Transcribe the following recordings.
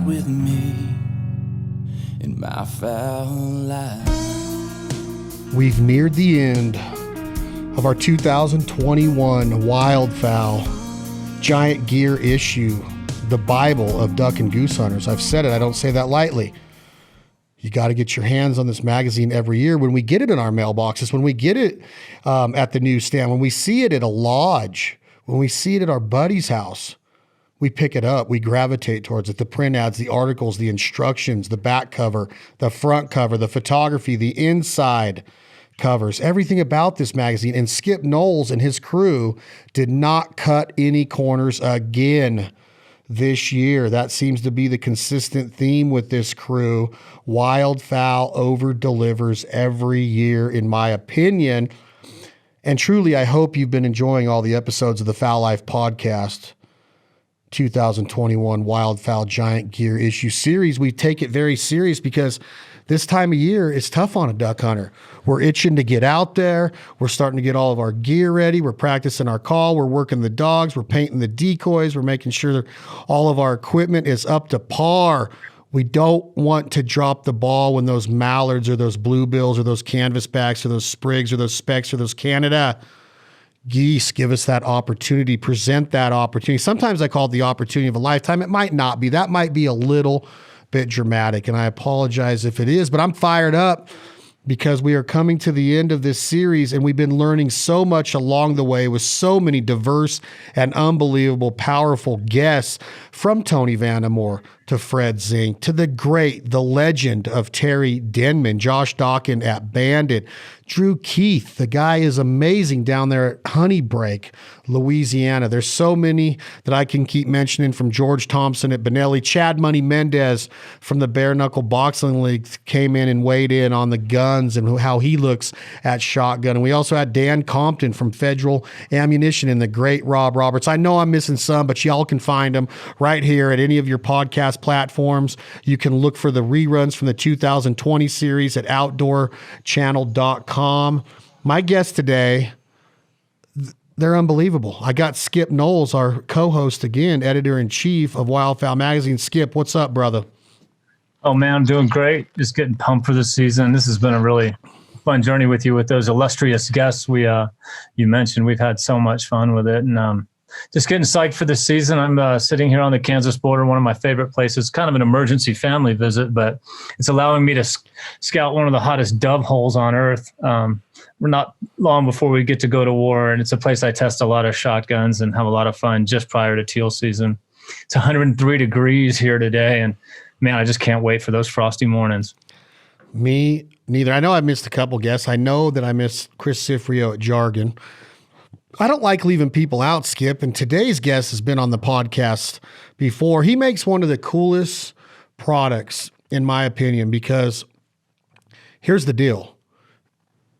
ride with me in my foul life. We've neared the end of our 2021 Wildfowl Giant Gear issue, the Bible of duck and goose hunters. I've said it, I don't say that lightly. You got to get your hands on this magazine every year. When we get it in our mailboxes, when we get it at the newsstand, when we see it at a lodge, when we see it at our buddy's house, we pick it up, we gravitate towards it. The print ads, the articles, the instructions, the back cover, the front cover, the photography, the inside covers, everything about this magazine. And Skip Knowles and his crew did not cut any corners again this year. That seems to be the consistent theme with this crew. Wildfowl over-delivers every year, in my opinion. And truly, I hope you've been enjoying all the episodes of the Fowl Life Podcast 2021 Wildfowl Giant Gear issue series. We take it very serious because this time of year is tough on a duck hunter. We're itching to get out there. We're starting to get all of our gear ready. We're practicing our call. We're working the dogs. We're painting the decoys. We're making sure that all of our equipment is up to par. We don't want to drop the ball when those mallards or those bluebills or those canvasbacks or those sprigs or those specks or those Canada geese give us that opportunity, present that opportunity. Sometimes I call it the opportunity of a lifetime. It might not be. That might be a little bit dramatic, and I apologize if it is, but I'm fired up because we are coming to the end of this series, and we've been learning so much along the way with so many diverse and unbelievable, powerful guests, from Tony Vandermoor to Fred Zink to the great, the legend of Terry Denman, Josh Dawkin at Bandit, Drew Keith. The guy is amazing down there at Honey Break, Louisiana. There's so many that I can keep mentioning, from George Thompson at Benelli. Chad Money Mendez from the Bare Knuckle Boxing League came in and weighed in on the guns and how he looks at shotgun. And we also had Dan Compton from Federal Ammunition and the great Rob Roberts. I know I'm missing some, but y'all can find them right here at any of your podcast platforms. You can look for the reruns from the 2020 series at outdoorchannel.com. My guests today, they're unbelievable. I got Skip Knowles, our co-host again, editor-in-chief of Wildfowl Magazine. Skip, what's up, brother? Oh, man, I'm doing great. Just getting pumped for the season. This has been a really fun journey with you, with those illustrious guests you mentioned. We've had so much fun with it, and just getting psyched for the season. I'm sitting here on the Kansas border, one of my favorite places, kind of an emergency family visit, but it's allowing me to scout one of the hottest dove holes on earth. We're not long before we get to go to war, and it's a place I test a lot of shotguns and have a lot of fun just prior to teal season. It's 103 degrees here today, and man, I just can't wait for those frosty mornings. Me neither. I know I missed a couple guests. I know that I missed Chris Cifrio at Jargon. I don't like leaving people out, Skip, and today's guest has been on the podcast before. He makes one of the coolest products, in my opinion, because here's the deal.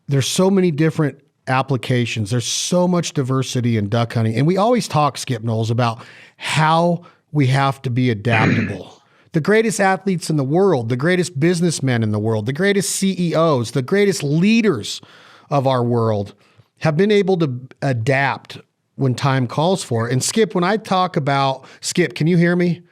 There's so many different applications. There's so much diversity in duck hunting, and we always talk, Skip Knowles, about how we have to be adaptable. The greatest athletes in the world, the greatest businessmen in the world, the greatest CEOs, the greatest leaders of our world have been able to adapt when time calls for it. And Skip, when I talk about, Skip, can you hear me?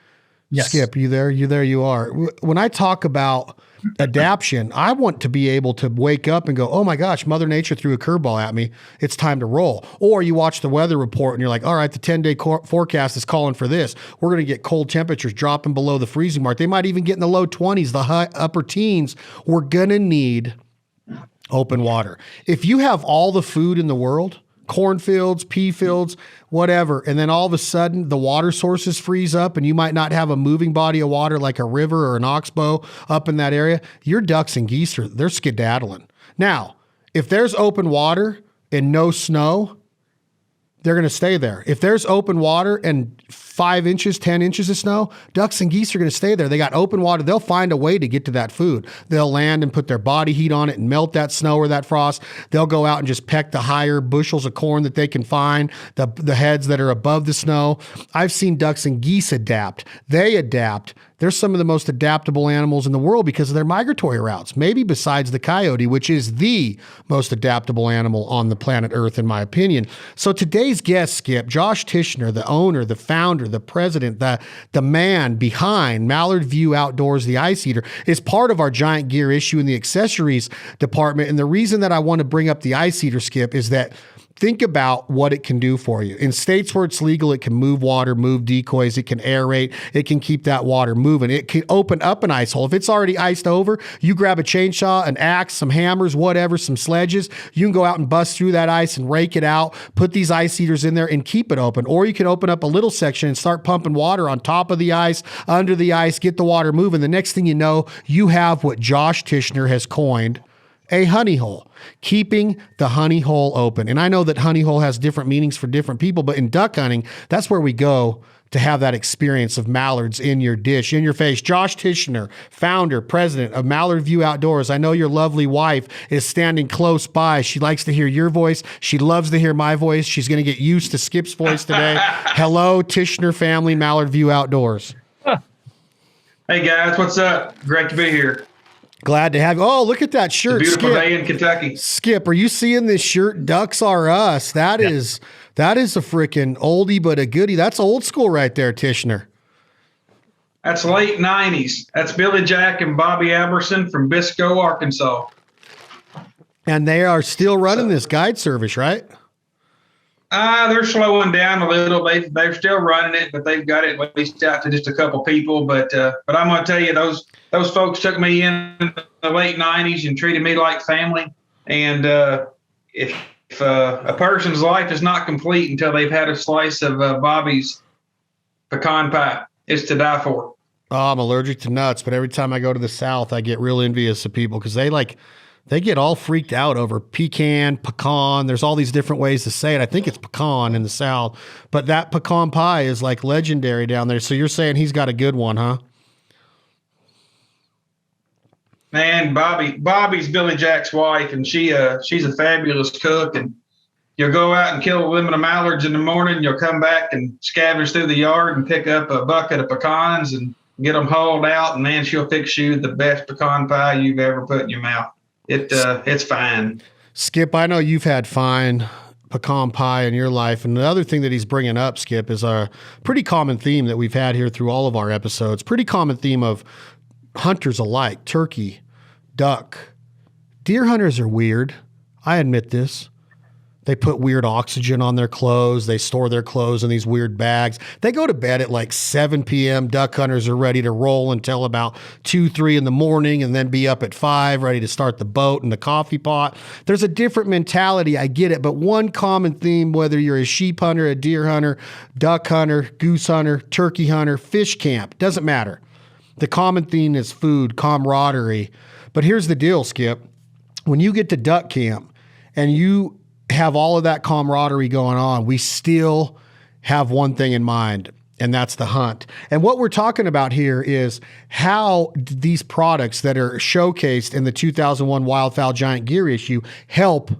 Yes. Skip, you there? You are. When I talk about adaption, I want to be able to wake up and go, oh my gosh, Mother Nature threw a curveball at me. It's time to roll. Or you watch the weather report and you're like, all right, the 10-day forecast is calling for this. We're going to get cold temperatures dropping below the freezing mark. They might even get in the low 20s, the upper teens. We're going to need open water. If you have all the food in the world, cornfields, pea fields, whatever, and then all of a sudden the water sources freeze up and you might not have a moving body of water like a river or an oxbow up in that area, your ducks and geese they're skedaddling. Now, if there's open water and no snow, they're going to stay there. If there's open water and 5 inches, 10 inches of snow, ducks and geese are going to stay there. They got open water. They'll find a way to get to that food. They'll land and put their body heat on it and melt that snow or that frost. They'll go out and just peck the higher bushels of corn that they can find, the heads that are above the snow. I've seen ducks and geese adapt. They adapt. they're some of the most adaptable animals in the world because of their migratory routes, maybe besides the coyote, which is the most adaptable animal on the planet Earth, in my opinion. So today's guest, Skip, Josh Tichenor, the owner, the founder, the president, the man behind Mallard View Outdoors, the Ice Eater, is part of our giant gear issue in the accessories department. And the reason that I want to bring up the Ice Eater, Skip, is that think about what it can do for you. In states where it's legal, it can move water, move decoys, it can aerate, it can keep that water moving. It can open up an ice hole. If it's already iced over, you grab a chainsaw, an axe, some hammers, whatever, some sledges, you can go out and bust through that ice and rake it out, put these ice eaters in there and keep it open. Or you can open up a little section and start pumping water on top of the ice, under the ice, get the water moving. The next thing you know, you have what Josh Tichenor has coined a honey hole, keeping the honey hole open. And I know that honey hole has different meanings for different people, but in duck hunting, that's where we go to have that experience of mallards in your dish, in your face. Josh Tichenor, founder, president of Mallard View Outdoors. I know your lovely wife is standing close by. She likes to hear your voice. She loves to hear my voice. She's going to get used to Skip's voice today. Hello, Tichenor family, Mallard View Outdoors. Hey guys, what's up? Great to be here. Glad to have you. Oh, look at that shirt. It's a beautiful Skip. day in Kentucky. Skip, are you seeing this shirt? Ducks are us. That is a freaking oldie but a goodie. That's old school right there, Tichenor. That's late 90s. That's Billy Jack and Bobby Aberson from Bisco, Arkansas. And they are still running this guide service, right? They're slowing down a little. They're still running it, but they've got it at least out to just a couple people. But I'm going to tell you, those folks took me in the late 90s and treated me like family. And if a person's life is not complete until they've had a slice of Bobby's pecan pie, it's to die for. Oh, I'm allergic to nuts, but every time I go to the South, I get real envious of people because they get all freaked out over pecan. There's all these different ways to say it. I think it's pecan in the South, but that pecan pie is like legendary down there. So you're saying he's got a good one, huh? Man, Bobby's Billy Jack's wife, and she's a fabulous cook. And you'll go out and kill a limit of mallards in the morning. You'll come back and scavenge through the yard and pick up a bucket of pecans and get them hauled out. And man, she'll fix you the best pecan pie you've ever put in your mouth. It's fine. Skip, I know you've had fine pecan pie in your life. And the other thing that he's bringing up, Skip, is a pretty common theme that we've had here through all of our episodes. Pretty common theme of hunters alike, turkey, duck. Deer hunters are weird. I admit this. They put weird oxygen on their clothes. They store their clothes in these weird bags. They go to bed at like 7 p.m. Duck hunters are ready to roll until about 2, 3 in the morning and then be up at 5, ready to start the boat and the coffee pot. There's a different mentality. I get it. But one common theme, whether you're a sheep hunter, a deer hunter, duck hunter, goose hunter, turkey hunter, fish camp, doesn't matter. The common theme is food, camaraderie. But here's the deal, Skip. When you get to duck camp and you have all of that camaraderie going on, we still have one thing in mind, and that's the hunt. And what we're talking about here is how these products that are showcased in the 2001 Wildfowl Giant Gear issue help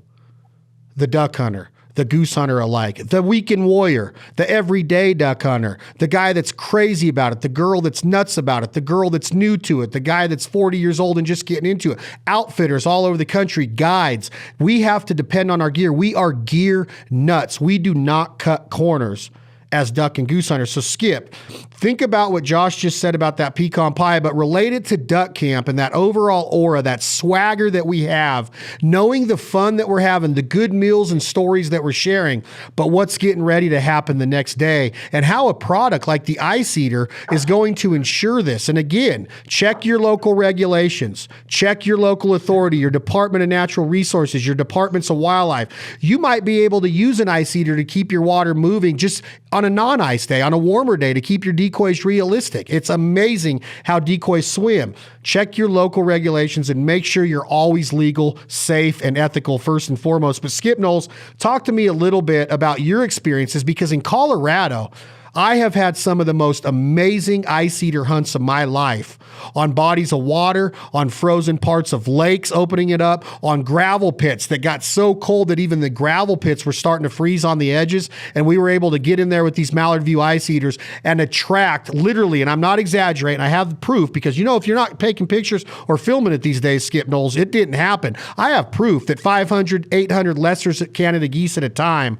the duck hunter, the goose hunter alike, the weekend warrior, the everyday duck hunter, the guy that's crazy about it, the girl that's nuts about it, the girl that's new to it, the guy that's 40 years old and just getting into it, outfitters all over the country, guides. We have to depend on our gear. We are gear nuts. We do not cut corners as duck and goose hunters. So Skip, think about what Josh just said about that pecan pie, but relate it to duck camp and that overall aura, that swagger that we have, knowing the fun that we're having, the good meals and stories that we're sharing, but what's getting ready to happen the next day, and how a product like the Ice Eater is going to ensure this. And again, check your local regulations, check your local authority, your Department of Natural Resources, your Departments of Wildlife. You might be able to use an Ice Eater to keep your water moving just on a non-ice day, on a warmer day, to keep your decoys realistic. It's amazing how decoys swim. Check your local regulations and make sure you're always legal, safe, and ethical first and foremost. But Skip Knowles, talk to me a little bit about your experiences, because in Colorado, I have had some of the most amazing ice eater hunts of my life on bodies of water, on frozen parts of lakes, opening it up, on gravel pits that got so cold that even the gravel pits were starting to freeze on the edges. And we were able to get in there with these Mallard View ice eaters and attract literally, and I'm not exaggerating, I have the proof, because if you're not taking pictures or filming it these days, Skip Knowles, it didn't happen. I have proof that 500, 800 Lester's Canada geese at a time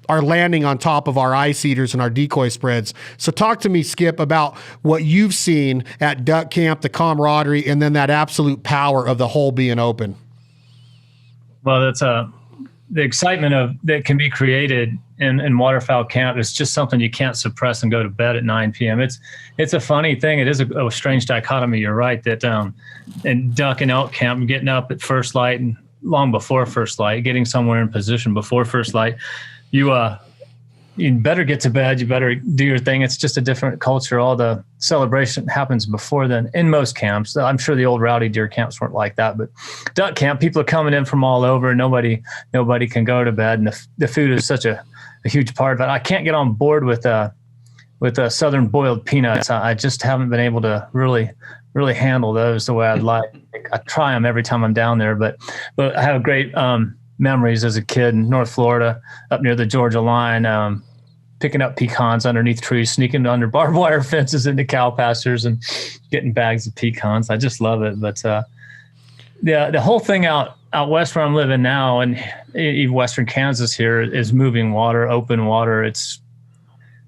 are landing on top of our ice eaters and our decoy spreads. So talk to me, Skip, about what you've seen at duck camp, the camaraderie, and then that absolute power of the hole being open. Well, that's the excitement that can be created in waterfowl camp is just something you can't suppress and go to bed at 9 p.m. It's a funny thing. It is a strange dichotomy. You're right that in duck and elk camp, getting up at first light and long before first light, getting somewhere in position before first light, you better get to bed. You better do your thing. It's just a different culture. All the celebration happens before then in most camps. I'm sure the old rowdy deer camps weren't like that, but duck camp, people are coming in from all over. Nobody can go to bed, and the food is such a huge part of it. I can't get on board with southern boiled peanuts. I just haven't been able to really handle those the way I'd like. I try them every time I'm down there, but I have great memories as a kid in North Florida, up near the Georgia line, picking up pecans underneath trees, sneaking under barbed wire fences into cow pastures and getting bags of pecans. I just love it. But the whole thing out west where I'm living now, and even western Kansas here, is moving water, open water. It's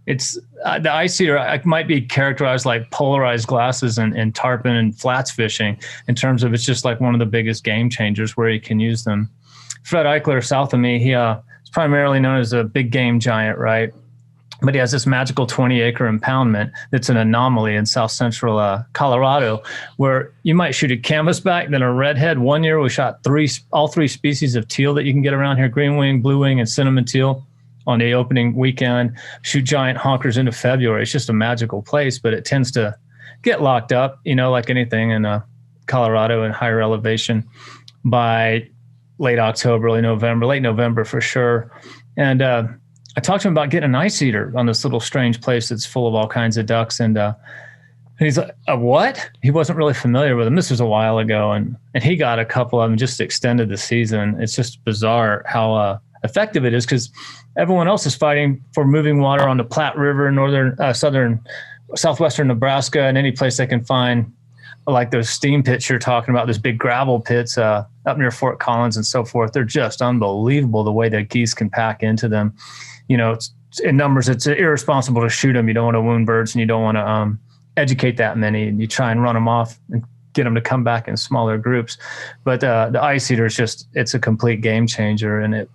the ice eater might be characterized like polarized glasses and tarpon and flats fishing in terms of it's just like one of the biggest game changers where you can use them. Fred Eichler, south of me, he is primarily known as a big game giant, right? But he has this magical 20-acre impoundment that's an anomaly in south central Colorado, where you might shoot a canvasback, then a redhead. One year we shot all three species of teal that you can get around here: green wing, blue wing, and cinnamon teal on the opening weekend. Shoot giant honkers into February. It's just a magical place, but it tends to get locked up, like anything in Colorado and higher elevation by late October, late November for sure. And I talked to him about getting an ice eater on this little strange place that's full of all kinds of ducks. And he's like, what? He wasn't really familiar with them. This was a while ago. And he got a couple of them, just extended the season. It's just bizarre how effective it is, because everyone else is fighting for moving water on the Platte River, southwestern Nebraska, and any place they can find, like those steam pits you're talking about, those big gravel pits up near Fort Collins and so forth. They're just unbelievable the way that geese can pack into them. It's in numbers, it's irresponsible to shoot them. You don't want to wound birds, and you don't want to educate that many. And you try and run them off and get them to come back in smaller groups. But the ice eater is it's a complete game changer. And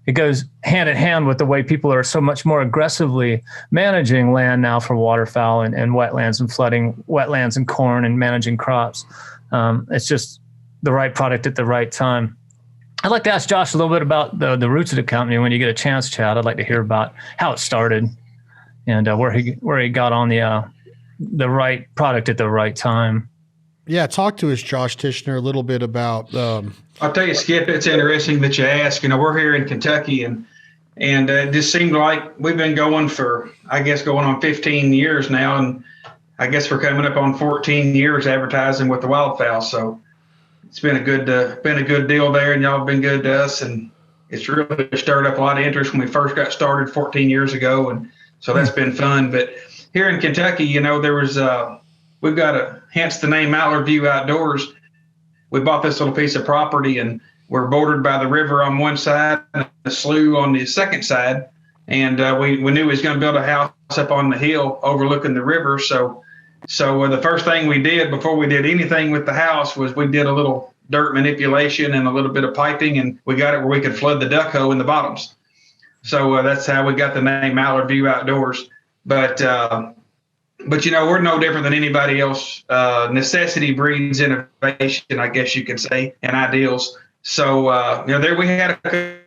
it goes hand in hand with the way people are so much more aggressively managing land now for waterfowl and wetlands and flooding wetlands and corn and managing crops. It's just the right product at the right time. I'd like to ask Josh a little bit about the roots of the company. When you get a chance, Chad, I'd like to hear about how it started and where he got on the right product at the right time. Yeah, talk to us, Josh Tichenor, a little bit about. I'll tell you, Skip, it's interesting that you ask. We're here in Kentucky, and it just seemed like we've been going on 15 years now, and I guess we're coming up on 14 years advertising with the Wildfowl. So it's been a good deal there, and y'all have been good to us, and it's really stirred up a lot of interest when we first got started 14 years ago, and so that's been fun. But here in Kentucky, there was we've got hence the name Mallard View Outdoors. We bought this little piece of property, and we're bordered by the river on one side and a slough on the second side. And we knew we was going to build a house up on the hill overlooking the river. So the first thing we did before we did anything with the house was we did a little dirt manipulation and a little bit of piping, and we got it where we could flood the duck hole in the bottoms. So that's how we got the name Mallard View Outdoors. But we're no different than anybody else. Necessity breeds innovation, I guess you could say, and ideals. So, there we had a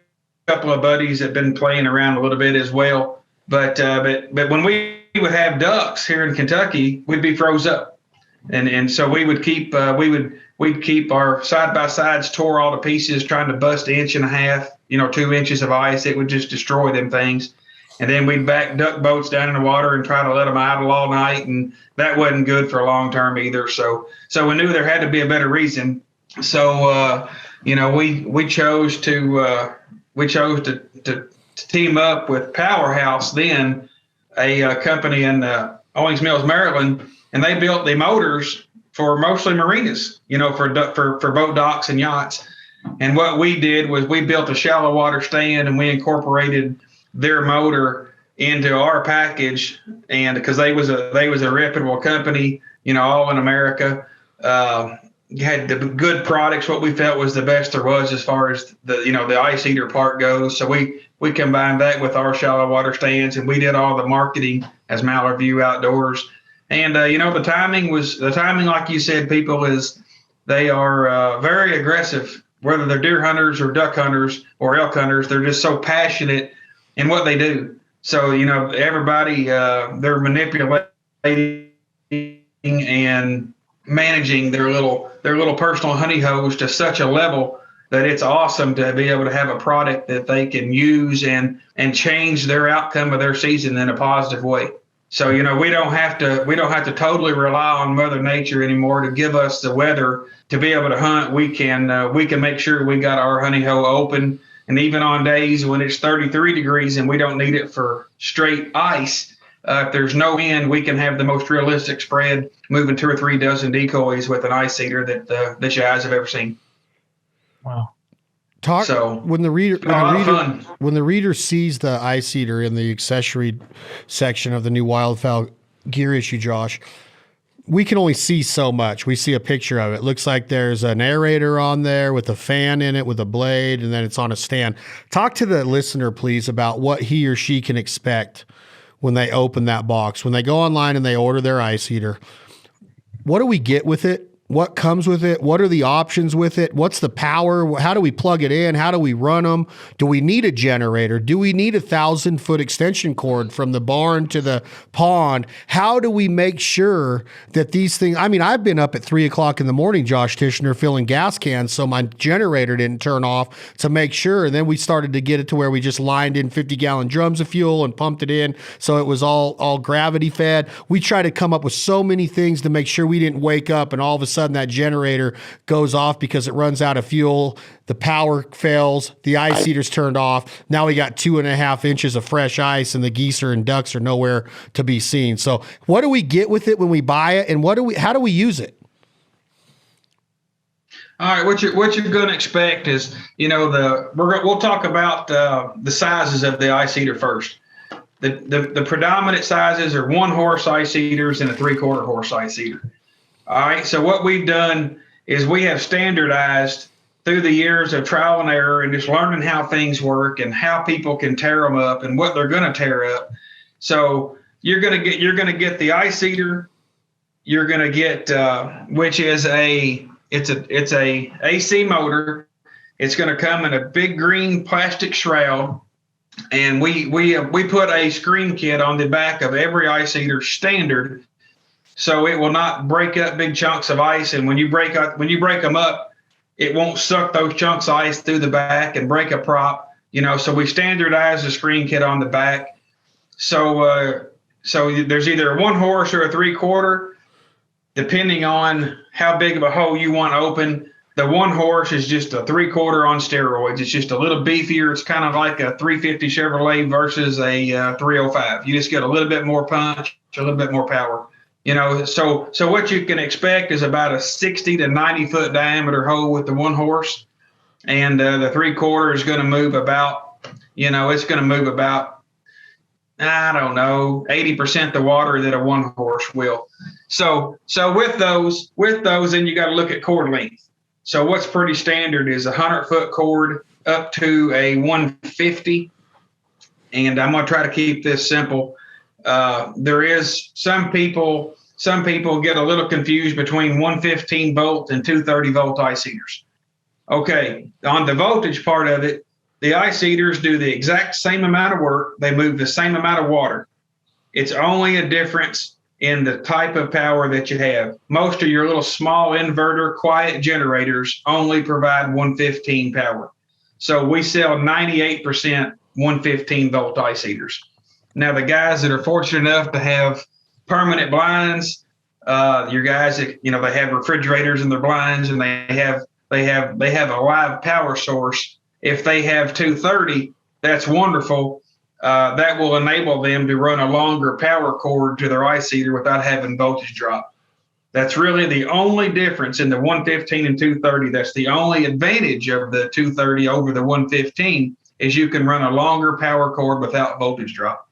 couple of buddies that have been playing around a little bit as well. But when we would have ducks here in Kentucky, we'd be froze up. And so we would keep, we'd keep our side-by-sides tore all to pieces, trying to bust 1.5 inches, 2 inches of ice. It would just destroy them things. And then we'd back duck boats down in the water and try to let them idle all night. And that wasn't good for long term either. So we knew there had to be a better reason. So, we chose to team up with Powerhouse, then a company in Owings Mills, Maryland, and they built the motors for mostly marinas, for boat docks and yachts. And what we did was we built a shallow water stand, and we incorporated their motor into our package. And because they was a reputable company, all in America, had the good products, what we felt was the best there was as far as the ice eater part goes. So we combined that with our shallow water stands, and we did all the marketing as Mallard View Outdoors. And the timing, like you said, people they are very aggressive, whether they're deer hunters or duck hunters or elk hunters. They're just so passionate in what they do. So everybody, they're manipulating and managing their little personal honey hose to such a level that it's awesome to be able to have a product that they can use and change their outcome of their season in a positive way. So we don't have to totally rely on Mother Nature anymore to give us the weather to be able to hunt. We can make sure we got our honey hole open, and even on days when it's 33 degrees and we don't need it for straight ice. If there's no wind, we can have the most realistic spread, moving 2 or 3 dozen decoys with an ice eater that your eyes have ever seen. Wow. When the reader sees the ice eater in the accessory section of the new Wildfowl gear issue, Josh, we can only see so much. We see a picture of it. It looks like there's an aerator on there with a fan in it with a blade, and then it's on a stand. Talk to the listener, please, about what he or she can expect when they open that box, when they go online and they order their ice eater. What do we get with it? What comes with it? What are the options with it? What's the power? How do we plug it in? How do we run them? Do we need a generator? Do we need a 1,000-foot extension cord from the barn to the pond? How do we make sure that these things, I've been up at 3:00 in the morning, Josh Tichenor, filling gas cans so my generator didn't turn off to make sure. And then we started to get it to where we just lined in 50-gallon drums of fuel and pumped it in so it was all gravity fed. We tried to come up with so many things to make sure we didn't wake up and all of a sudden that generator goes off because it runs out of fuel, the power fails, the ice heater's turned off. Now we got 2.5 inches of fresh ice and the geese and ducks are nowhere to be seen. So what do we get with it when we buy it, and how do we use it? All right, what you're going to expect is, we'll talk about the sizes of the ice eater first. The predominant sizes are 1-horse ice eaters and a 3/4 horse ice eater. All right, so what we've done is we have standardized through the years of trial and error and just learning how things work and how people can tear them up and what they're going to tear up. So you're going to get the ice eater. You're going to get which is it's a AC motor. It's going to come in a big green plastic shroud, and we put a screen kit on the back of every ice eater standard, so it will not break up big chunks of ice. And when you break them up, it won't suck those chunks of ice through the back and break a prop. So we standardize the screen kit on the back. So there's either a 1-horse or a 3/4, depending on how big of a hole you want open. The 1-horse is just a 3/4 on steroids. It's just a little beefier. It's kind of like a 350 Chevrolet versus a 305. You just get a little bit more punch, a little bit more power. So what you can expect is about a 60 to 90 foot diameter hole with the 1-horse, and the 3/4 is going to move about, I don't know, 80% the water that a 1-horse will. So with those, then you got to look at cord length. So what's pretty standard is a 100-foot cord up to a 150, and I'm going to try to keep this simple. There is some people get a little confused between 115 volt and 230 volt ice heaters. Okay, on the voltage part of it, the ice heaters do the exact same amount of work. They move the same amount of water. It's only a difference in the type of power that you have. Most of your little small inverter quiet generators only provide 115 power. So we sell 98% 115 volt ice heaters. Now, the guys that are fortunate enough to have permanent blinds, your guys that, they have refrigerators in their blinds, and they have a live power source. If they have 230, that's wonderful. That will enable them to run a longer power cord to their ice eater without having voltage drop. That's really the only difference in the 115 and 230. That's the only advantage of the 230 over the 115 is you can run a longer power cord without voltage drop.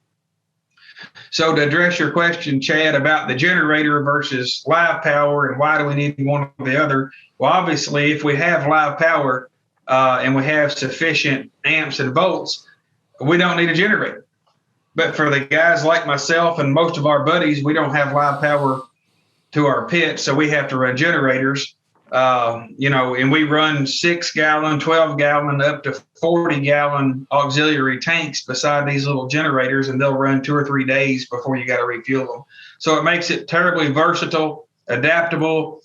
So to address your question, Chad, about the generator versus live power and why do we need one or the other? Well, obviously, if we have live power and we have sufficient amps and volts, we don't need a generator. But for the guys like myself and most of our buddies, we don't have live power to our pit, so we have to run generators. And we run 6-gallon, 12-gallon, up to 40-gallon auxiliary tanks beside these little generators, and they'll run 2 or 3 days before you got to refuel them. So it makes it terribly versatile, adaptable,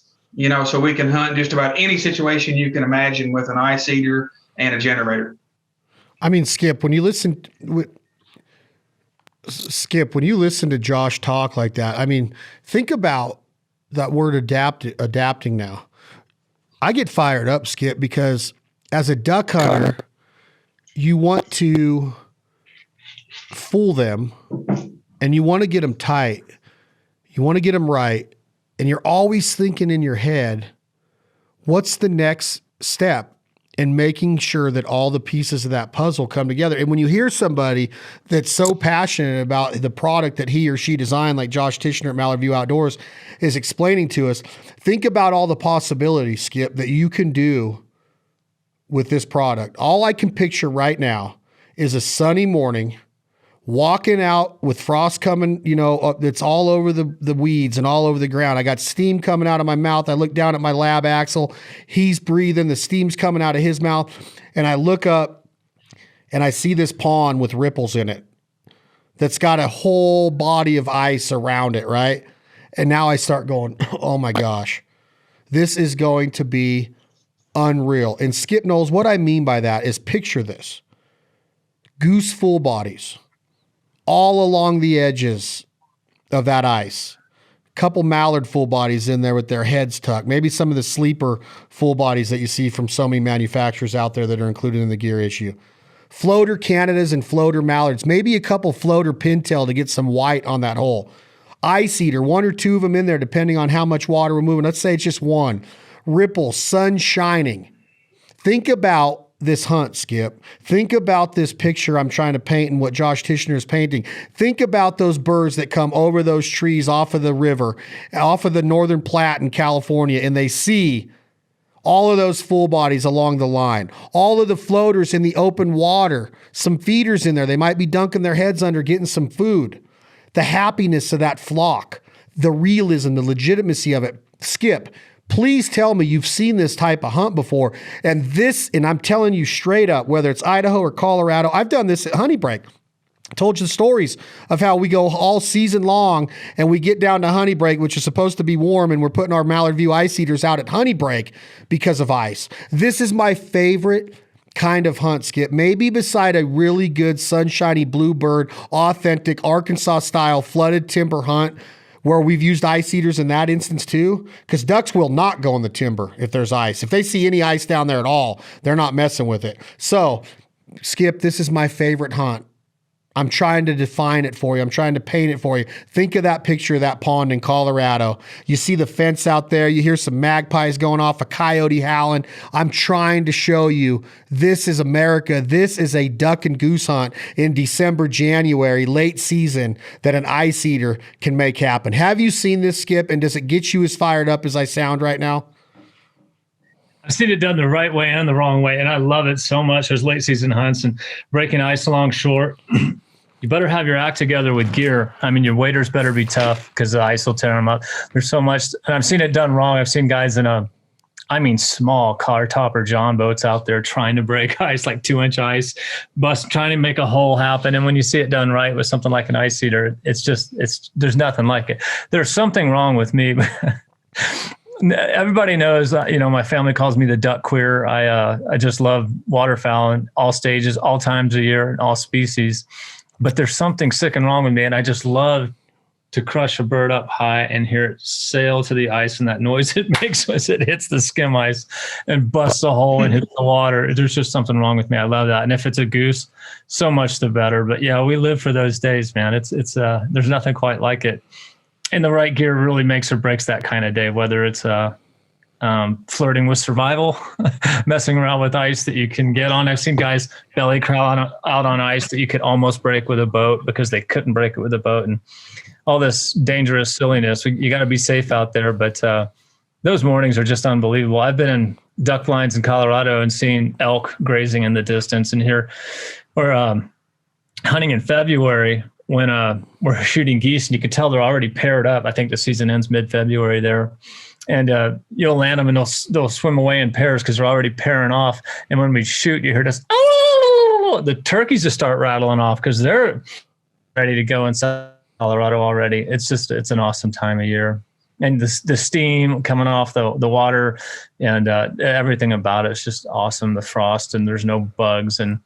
so we can hunt just about any situation you can imagine with an ice eater and a generator. I mean, Skip, when you listen to Josh talk like that, I mean, think about that word adapting now. I get fired up, Skip, because as a duck hunter, you want to fool them and you want to get them tight. You want to get them right. And you're always thinking in your head, what's the next step in making sure that all the pieces of that puzzle come together? And when you hear somebody that's so passionate about the product that he or she designed, like Josh Tichenor at Mallard View Outdoors is explaining to us, think about all the possibilities, Skip, that you can do with this product. All I can picture right now is a sunny morning, walking out with frost coming, it's all over the weeds and all over the ground. I got steam coming out of my mouth. I look down at my lab axle. He's breathing. The steam's coming out of his mouth. And I look up and I see this pond with ripples in it that's got a whole body of ice around it, right? And now I start going, oh my gosh, this is going to be unreal. And Skip Knowles, what I mean by that is picture this. Goose full bodies all along the edges of that ice. Couple mallard full bodies in there with their heads tucked. Maybe some of the sleeper full bodies that you see from so many manufacturers out there that are included in the gear issue. Floater Canadas and floater mallards. Maybe a couple floater pintail to get some white on that hole. Ice eater, 1 or 2 of them in there depending on how much water we're moving. Let's say it's just one. Ripple, sun shining. Think about this hunt, Skip. Think about this picture I'm trying to paint and what Josh Tichenor is painting. Think about those birds that come over those trees off of the river, off of the Northern Platte in California, and they see all of those full bodies along the line, all of the floaters in the open water, some feeders in there. They might be dunking their heads under, getting some food. The happiness of that flock, the realism, the legitimacy of it. Skip, please tell me you've seen this type of hunt before. And I'm telling you straight up, whether it's Idaho or Colorado, I've done this at Honey Break. I told you the stories of how we go all season long and we get down to Honey Break, which is supposed to be warm, and we're putting our Mallard View ice eaters out at Honey Break because of ice. This is my favorite kind of hunt, Skip. Maybe beside a really good sunshiny bluebird, authentic Arkansas style flooded timber hunt, where we've used ice eaters in that instance too, because ducks will not go in the timber if there's ice. If they see any ice down there at all, they're not messing with it. So, Skip, this is my favorite hunt. I'm trying to define it for you. I'm trying to paint it for you. Think of that picture of that pond in Colorado. You see the fence out there. You hear some magpies going off, a coyote howling. I'm trying to show you this is America. This is a duck and goose hunt in December, January, late season that an ice eater can make happen. Have you seen this, Skip? And does it get you as fired up as I sound right now? I've seen it done the right way and the wrong way, and I love it so much. There's late season hunts and breaking ice along shore. You better have your act together with gear. I mean, your waders better be tough because the ice will tear them up. There's so much, and I've seen it done wrong. I've seen guys in small car topper John boats out there trying to break ice, like 2-inch ice, trying to make a hole happen. And when you see it done right with something like an ice eater, there's nothing like it. There's something wrong with me. Everybody knows, my family calls me the duck queer. I just love waterfowl in all stages, all times of year, and all species. but there's something sick and wrong with me. And I just love to crush a bird up high and hear it sail to the ice, and that noise it makes as it hits the skim ice and busts a hole and hits the water. There's just something wrong with me. I love that. And if it's a goose, so much the better. But yeah, we live for those days, man. It's there's nothing quite like it. And the right gear really makes or breaks that kind of day, whether it's flirting with survival, messing around with ice that you can get on. I've seen guys belly crawl out on ice that you could almost break with a boat because they couldn't break it with a boat, and all this dangerous silliness. You got to be safe out there. But those mornings are just unbelievable. I've been in duck blinds in Colorado and seen elk grazing in the distance, and here we're hunting in February when we're shooting geese, and you can tell they're already paired up. I think the season ends mid-February there. And you'll land them and they'll swim away in pairs because they're already pairing off. And when we shoot, you hear this, oh, the turkeys just start rattling off because they're ready to go inside Colorado already. It's an awesome time of year. And the steam coming off the water and everything about it is just awesome. The frost, and there's no bugs, and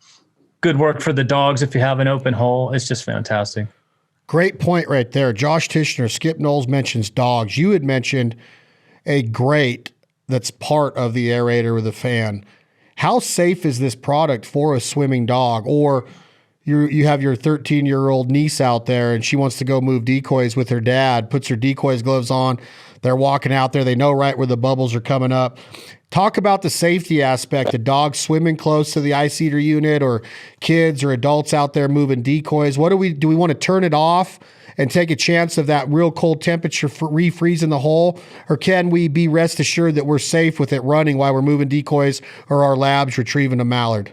good work for the dogs if you have an open hole. It's just fantastic. Great point right there. Josh Tichenor, Skip Knowles mentions dogs. You had mentioned a grate that's part of the aerator with a fan. How safe is this product for a swimming dog? Or you have your 13-year-old niece out there and she wants to go move decoys with her dad, puts her decoys gloves on. They're walking out there. They know right where the bubbles are coming up. Talk about the safety aspect, the dogs swimming close to the ice eater unit, or kids or adults out there moving decoys. Do we want to turn it off and take a chance of that real cold temperature refreezing the hole? Or can we be rest assured that we're safe with it running while we're moving decoys or our labs retrieving a mallard?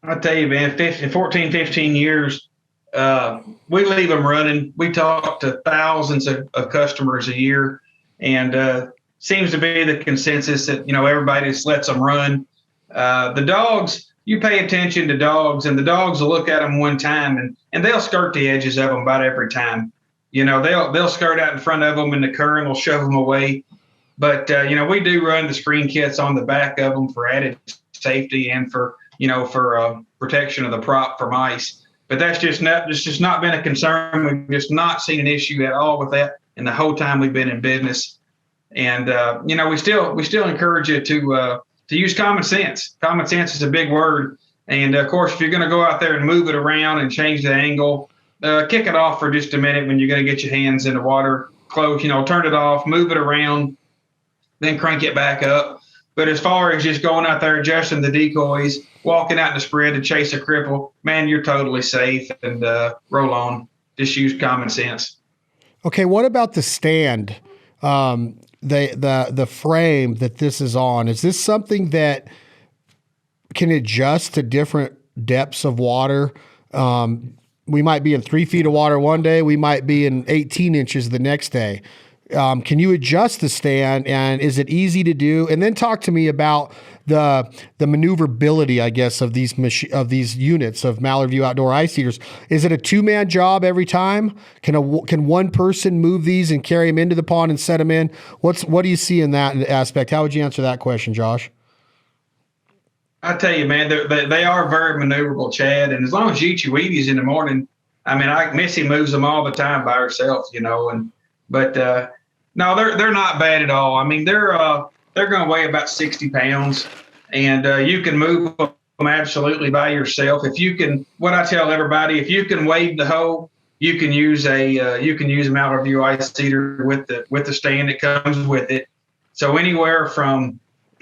I tell you, man, 14, 15 years, we leave them running. We talk to thousands of customers a year, and seems to be the consensus that, everybody just lets them run. The dogs, you pay attention to dogs, and the dogs will look at them one time and they'll skirt the edges of them about every time. They'll skirt out in front of them in the current, will shove them away. But, we do run the screen kits on the back of them for added safety and for protection of the prop from ice. But that's just not been a concern. We've just not seen an issue at all with that in the whole time we've been in business. And, we still encourage you to use common sense. Common sense is a big word. And of course, if you're going to go out there and move it around and change the angle, kick it off for just a minute when you're going to get your hands in the water close, turn it off, move it around, then crank it back up. But as far as just going out there, adjusting the decoys, walking out in the spread to chase a cripple, man, you're totally safe, and roll on. Just use common sense. Okay. What about the stand? The frame that this is on, is this something that can adjust to different depths of water? We might be in 3 feet of water one day. We might be in 18 inches the next day. Can you adjust the stand, and is it easy to do? And then talk to me about the maneuverability, I guess, of these units of Mallard View Outdoor Ice Eaters. Is it a 2-man job every time? Can one person move these and carry them into the pond and set them in? What do you see in that aspect? How would you answer that question, Josh? I tell you, man, they are very maneuverable, Chad. And as long as you eat your Wheaties in the morning, Missy moves them all the time by herself, But no, they're not bad at all. They're going to weigh about 60 pounds, and you can move them absolutely by yourself. What I tell everybody, if you can wade the hole, you can use a Mallard View Ice Eater with the stand that comes with it. So anywhere from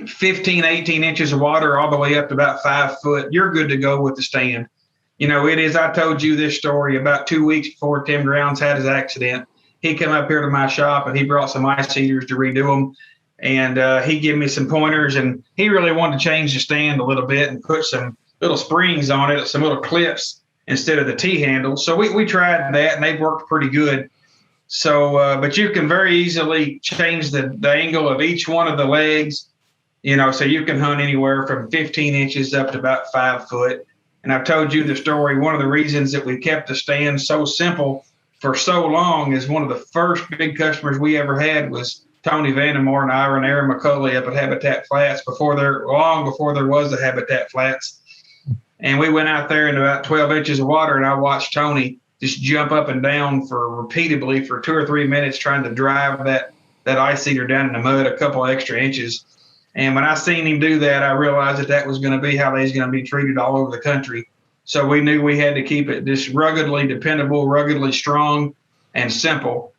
15, 18 inches of water all the way up to about 5 foot, you're good to go with the stand. I told you this story about 2 weeks before Tim Grounds had his accident. He came up here to my shop and he brought some ice eaters to redo them. And he gave me some pointers, and he really wanted to change the stand a little bit and put some little springs on it, some little clips instead of the T-handle. So we tried that, and they've worked pretty good. So, but you can very easily change the angle of each one of the legs, so you can hunt anywhere from 15 inches up to about 5 foot. And I've told you the story. One of the reasons that we kept the stand so simple for so long is one of the first big customers we ever had was Tony Vandermoor and Aaron McCulley up at Habitat Flats long before there was a Habitat Flats. And we went out there in about 12 inches of water, and I watched Tony just jump up and down repeatedly for 2 or 3 minutes trying to drive that ice eater down in the mud a couple extra inches. And when I seen him do that, I realized that was going to be how they was going to be treated all over the country. So we knew we had to keep it just ruggedly dependable, ruggedly strong, and simple.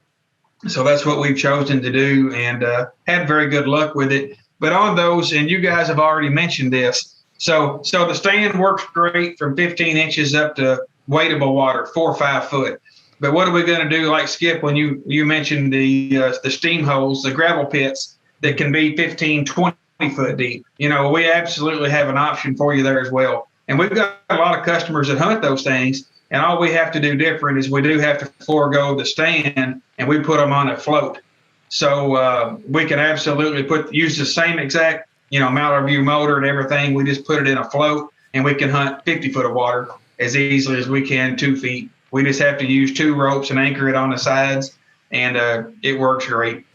So that's what we've chosen to do, and had very good luck with it. But on those, and you guys have already mentioned this, so the stand works great from 15 inches up to weightable water, 4 or 5 foot. But what are we going to do, like Skip, when you mentioned the steam holes, the gravel pits that can be 15, 20 foot deep? We absolutely have an option for you there as well. And we've got a lot of customers that hunt those things, and all we have to do different is we do have to forego the stand, and we put them on a float. So we can absolutely use the same exact, Mallard View motor and everything. We just put it in a float, and we can hunt 50 foot of water as easily as we can 2 feet. We just have to use 2 ropes and anchor it on the sides, and it works great.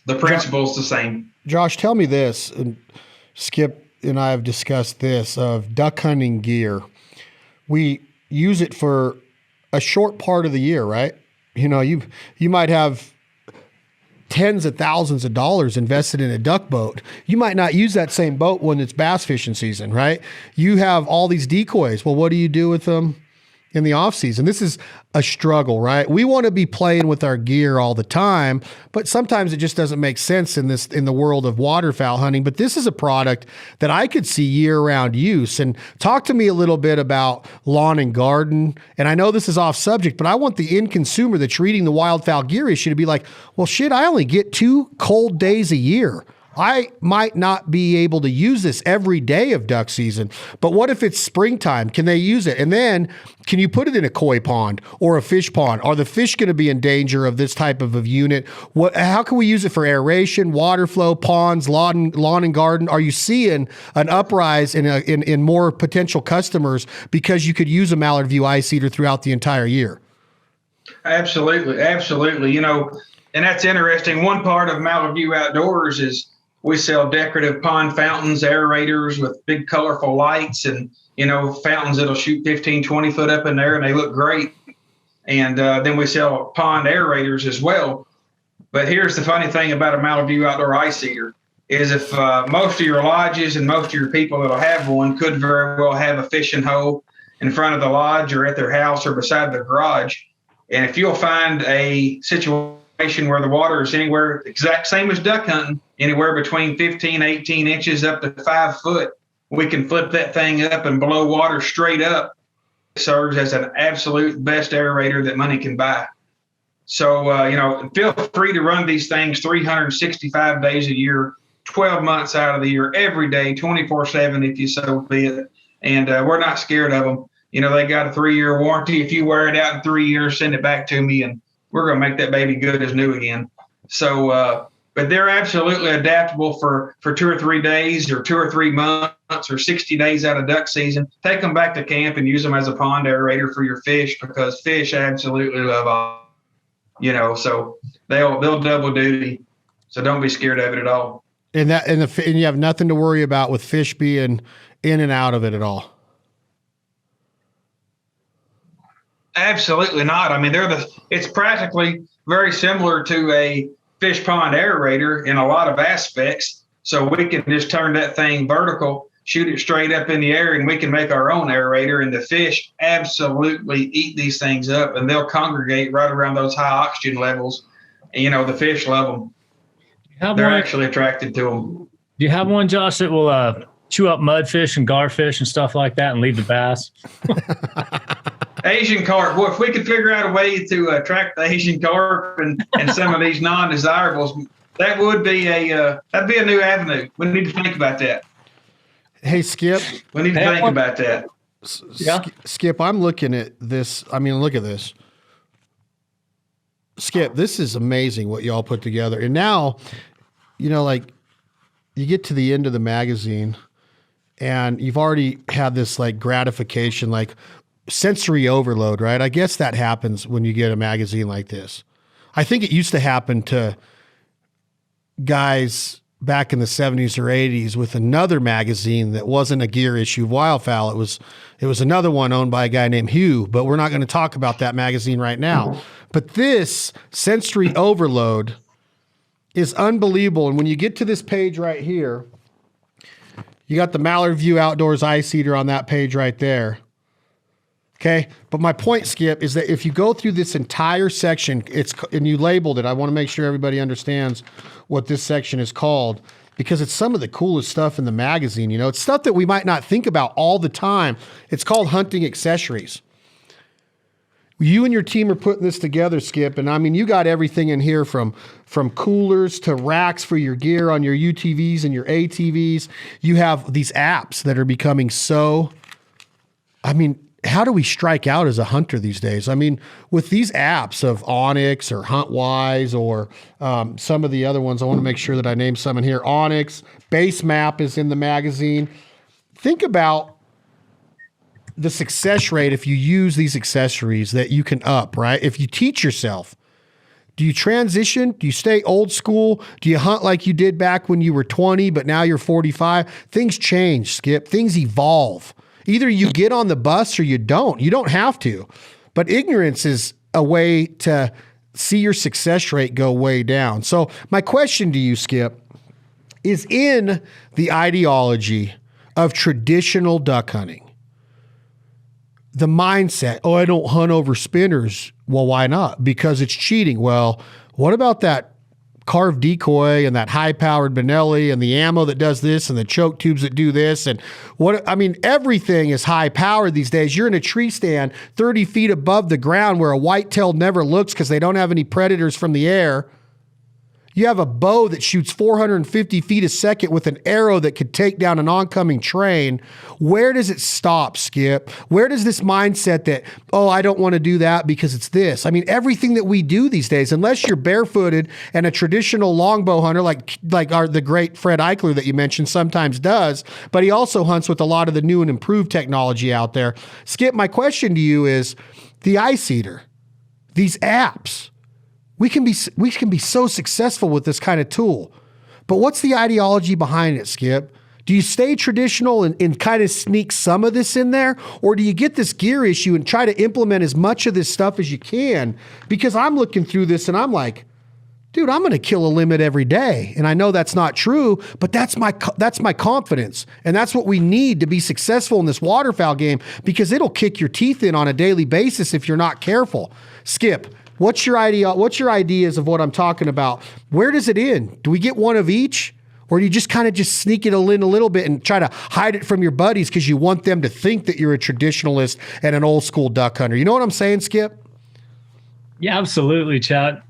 The principle's the same. Josh, tell me this, and Skip and I have discussed this, of duck hunting gear. We use it for a short part of the year, right? You might have tens of thousands of dollars invested in a duck boat. You might not use that same boat when it's bass fishing season, right? You have all these decoys. Well, what do you do with them in the off season? This is a struggle, right? We want to be playing with our gear all the time, but sometimes it just doesn't make sense in the world of waterfowl hunting. But this is a product that I could see year-round use. And talk to me a little bit about lawn and garden. And I know this is off subject, but I want the end consumer that's reading the wildfowl gear issue to be like, well, shit, I only get 2 cold days a year. I might not be able to use this every day of duck season, but what if it's springtime? Can they use it? And then can you put it in a koi pond or a fish pond? Are the fish going to be in danger of this type of unit? How can we use it for aeration, water flow, ponds, lawn and garden? Are you seeing an uprise in more potential customers because you could use a Mallard View ice eater throughout the entire year? Absolutely. And that's interesting. One part of Mallard View Outdoors is we sell decorative pond fountains, aerators with big colorful lights, and, fountains that'll shoot 15, 20 foot up in there, and they look great. And then we sell pond aerators as well. But here's the funny thing about a Mallard View Outdoor ice eater is if most of your lodges and most of your people that'll have one could very well have a fishing hole in front of the lodge or at their house or beside their garage. And if you'll find a situation where the water is anywhere exact same as duck hunting, anywhere between 15, 18 inches up to 5 foot, we can flip that thing up and blow water straight up. It serves as an absolute best aerator that money can buy. So, feel free to run these things 365 days a year, 12 months out of the year, every day, 24/7 if you so be it. And we're not scared of them. They got a 3-year warranty. If you wear it out in 3 years, send it back to me, and we're going to make that baby good as new again. So, but they're absolutely adaptable for 2 or 3 days or 2 or 3 months or 60 days out of duck season. Take them back to camp and use them as a pond aerator for your fish, because fish absolutely love all, so they'll double duty. So don't be scared of it at all. And you have nothing to worry about with fish being in and out of it at all. Absolutely not. I mean, it's practically very similar to a fish pond aerator in a lot of aspects. So we can just turn that thing vertical, shoot it straight up in the air, and we can make our own aerator. And the fish absolutely eat these things up, and they'll congregate right around those high oxygen levels. And, the fish love them. They're actually attracted to them. Do you have one, Josh, that will chew up mudfish and garfish and stuff like that and leave the bass? Asian carp. Well, if we could figure out a way to attract the Asian carp and some of these non-desirables, that would be that'd be a new avenue. We need to think about that. Hey, Skip. We need to think about that. Yeah. Skip, I'm looking at this. I mean, look at this. Skip, this is amazing what y'all put together. And now, you get to the end of the magazine and you've already had this gratification, sensory overload, right? I guess that happens when you get a magazine like this. I think it used to happen to guys back in the 70s or 80s with another magazine that wasn't a gear issue of Wildfowl. It was another one owned by a guy named Hugh, but we're not going to talk about that magazine right now. But this sensory overload is unbelievable. And when you get to this page right here, you got the Mallard View Outdoors Ice Eater on that page right there. Okay. But my point, Skip, is that if you go through this entire section, and you labeled it, I want to make sure everybody understands what this section is called, because it's some of the coolest stuff in the magazine. You know, it's stuff that we might not think about all the time. It's called hunting accessories. You and your team are putting this together, Skip. And I mean, you got everything in here from coolers to racks for your gear on your UTVs and your ATVs. You have these apps that are becoming how do we strike out as a hunter these days? I mean, with these apps of Onyx or HuntWise or some of the other ones, I want to make sure that I name some in here. Onyx, Base Map is in the magazine. Think about the success rate if you use these accessories that you can up, right? If you teach yourself, do you transition? Do you stay old school? Do you hunt like you did back when you were 20, but now you're 45? Things change, Skip. Things evolve. Either you get on the bus or you don't. You don't have to. But ignorance is a way to see your success rate go way down. So my question to you, Skip, is in the ideology of traditional duck hunting, the mindset, oh, I don't hunt over spinners. Well, why not? Because it's cheating. Well, what about that carved decoy and that high-powered Benelli and the ammo that does this and the choke tubes that do this? And everything is high-powered these days. You're in a tree stand 30 feet above the ground where a white-tailed never looks because they don't have any predators from the air. You have a bow that shoots 450 feet a second with an arrow that could take down an oncoming train. Where does it stop, Skip? Where does this mindset that, oh, I don't want to do that because it's this? I mean, everything that we do these days, unless you're barefooted and a traditional longbow hunter like the great Fred Eichler that you mentioned sometimes does, but he also hunts with a lot of the new and improved technology out there. Skip, my question to you is the Ice Eater, these apps. We can be so successful with this kind of tool, but what's the ideology behind it, Skip? Do you stay traditional and kind of sneak some of this in there, or do you get this gear issue and try to implement as much of this stuff as you can? Because I'm looking through this and I'm like, dude, I'm going to kill a limit every day, and I know that's not true, but that's my confidence, and that's what we need to be successful in this waterfowl game, because it'll kick your teeth in on a daily basis if you're not careful. Skip, what's your idea? What's your ideas of what I'm talking about? Where does it end? Do we get one of each? Or do you just kind of sneak it in a little bit and try to hide it from your buddies because you want them to think that you're a traditionalist and an old school duck hunter? You know what I'm saying, Skip? Yeah, absolutely, Chad.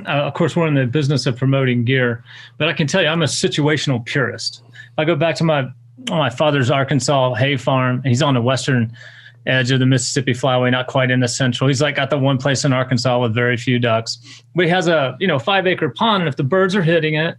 Of course, we're in the business of promoting gear, but I can tell you I'm a situational purist. I go back to my father's Arkansas hay farm, and he's on the western edge of the Mississippi Flyway, not quite in the central. He's like got the one place in Arkansas with very few ducks. But he has a 5-acre pond, and if the birds are hitting it,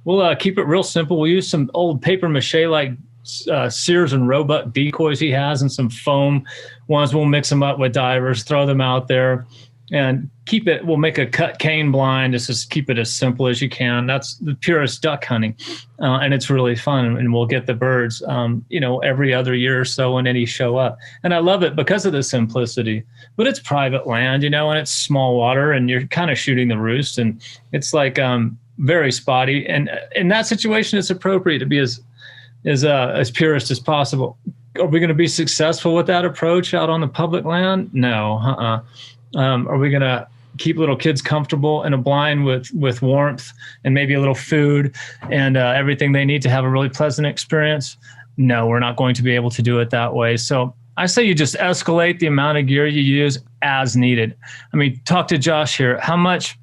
we'll keep it real simple. We'll use some old paper mache like Sears and Roebuck decoys he has, and some foam ones. We'll mix them up with divers, throw them out there, and keep it. We'll make a cut cane blind. Just keep it as simple as you can. That's the purest duck hunting, and it's really fun. And we'll get the birds, every other year or so when any show up. And I love it because of the simplicity. But it's private land, and it's small water, and you're kind of shooting the roost, and it's like very spotty. And in that situation, it's appropriate to be as purist as possible. Are we going to be successful with that approach out on the public land? No. Are we going to keep little kids comfortable in a blind with warmth and maybe a little food and everything they need to have a really pleasant experience? No, we're not going to be able to do it that way. So I say you just escalate the amount of gear you use as needed. I mean, talk to Josh here. I've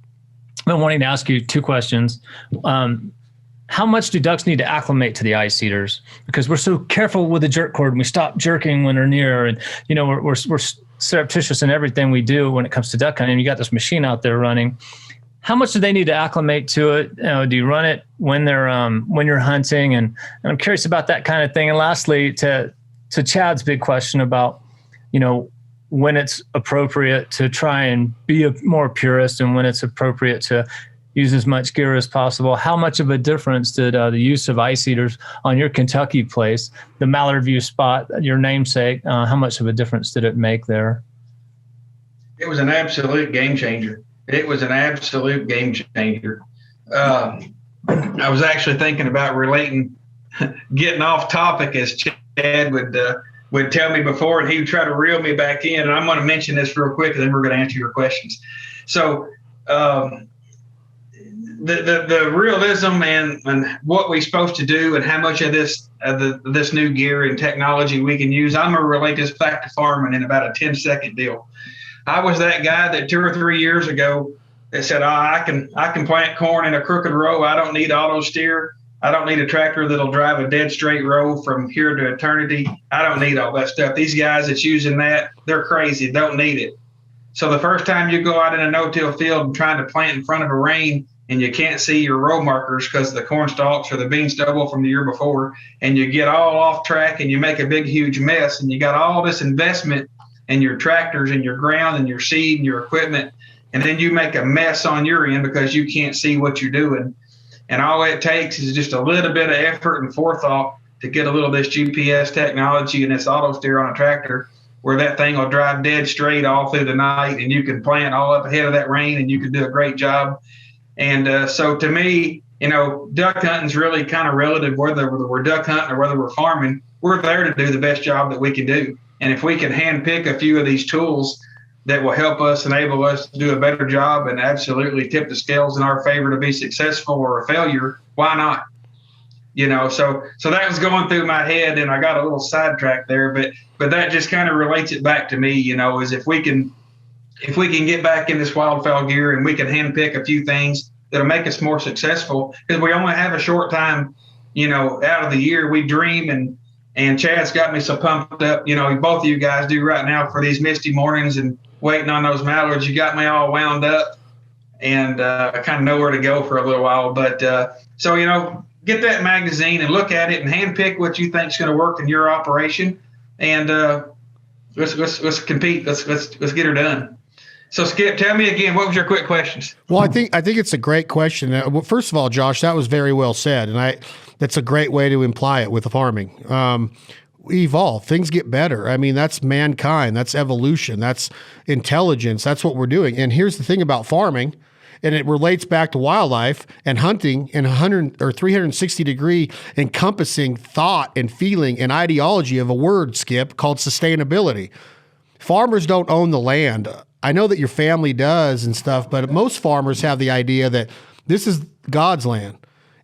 been wanting to ask you two questions. How much do ducks need to acclimate to the ice eaters? Because we're so careful with the jerk cord, and we stop jerking when they're near, and we're surreptitious in everything we do when it comes to duck hunting. You got this machine out there running. How much do they need to acclimate to it? Do you run it when you're hunting? And I'm curious about that kind of thing. And lastly, to Chad's big question about, when it's appropriate to try and be a more purist, and when it's appropriate to, use as much gear as possible. How much of a difference did the use of ice eaters on your Kentucky place, the Mallard View spot, your namesake, how much of a difference did it make there? It was an absolute game changer. It was an absolute game changer. I was actually thinking about getting off topic, as Chad would tell me before, and he would try to reel me back in. And I'm going to mention this real quick, and then we're going to answer your questions. So the realism and what we're supposed to do and how much of this new gear and technology we can use, I'm going to relate this back to farming in about a 10-second deal. I was that guy that 2 or 3 years ago that said, I can plant corn in a crooked row. I don't need auto steer. I don't need a tractor that'll drive a dead straight row from here to eternity. I don't need all that stuff. These guys that's using that, they're crazy. Don't need it. So the first time you go out in a no-till field and trying to plant in front of a rain and you can't see your row markers because the corn stalks or the bean stubble from the year before, and you get all off track and you make a big, huge mess, and you got all this investment in your tractors and your ground and your seed and your equipment, and then you make a mess on your end because you can't see what you're doing. And all it takes is just a little bit of effort and forethought to get a little of this GPS technology and this auto steer on a tractor, where that thing will drive dead straight all through the night, and you can plant all up ahead of that rain, and you can do a great job. And so to me, duck hunting's really kind of relative, whether we're duck hunting or whether we're farming. We're there to do the best job that we can do. And if we can hand pick a few of these tools that will help us, enable us to do a better job and absolutely tip the scales in our favor to be successful or a failure, why not? So that was going through my head, and I got a little sidetracked there, but that just kind of relates it back to me, is if we can get back in this wildfowl gear and we can hand pick a few things that'll make us more successful, because we only have a short time, out of the year. We dream, and Chad's got me so pumped up, both of you guys do right now, for these misty mornings and waiting on those mallards. You got me all wound up, and I kind of know where to go for a little while. But so, get that magazine and look at it and handpick what you think is going to work in your operation, and let's compete. Let's get her done. So Skip, tell me again, what was your quick questions? Well, I think it's a great question. Well, first of all, Josh, that was very well said, and that's a great way to imply it with the farming. We evolve, things get better. I mean, that's mankind, that's evolution, that's intelligence, that's what we're doing. And here's the thing about farming, and it relates back to wildlife and hunting in 100 or 360 degree encompassing thought and feeling and ideology of a word, Skip, called sustainability. Farmers don't own the land. I know that your family does and stuff, but most farmers have the idea that this is God's land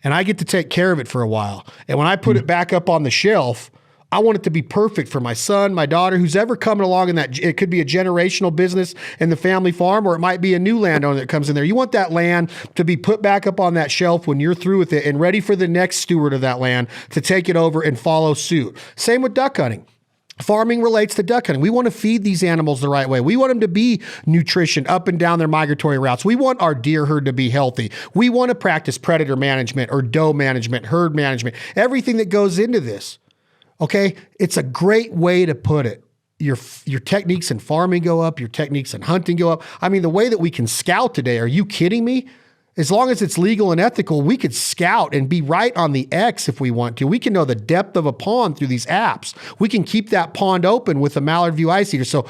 and I get to take care of it for a while. And when I put it back up on the shelf, I want it to be perfect for my son, my daughter, who's ever coming along in that. It could be a generational business in the family farm, or it might be a new landowner that comes in there. You want that land to be put back up on that shelf when you're through with it and ready for the next steward of that land to take it over and follow suit. Same with duck hunting. Farming relates to duck hunting. We want to feed these animals the right way. We want them to be nutrition up and down their migratory routes. We want our deer herd to be healthy. We want to practice predator management or doe management, herd management, everything that goes into this. Okay? It's a great way to put it. Your techniques in farming go up. Your techniques in hunting go up. I mean, the way that we can scout today, are you kidding me? As long as it's legal and ethical, we could scout and be right on the X if we want to. We can know the depth of a pond through these apps. We can keep that pond open with a Mallard View ice eater. So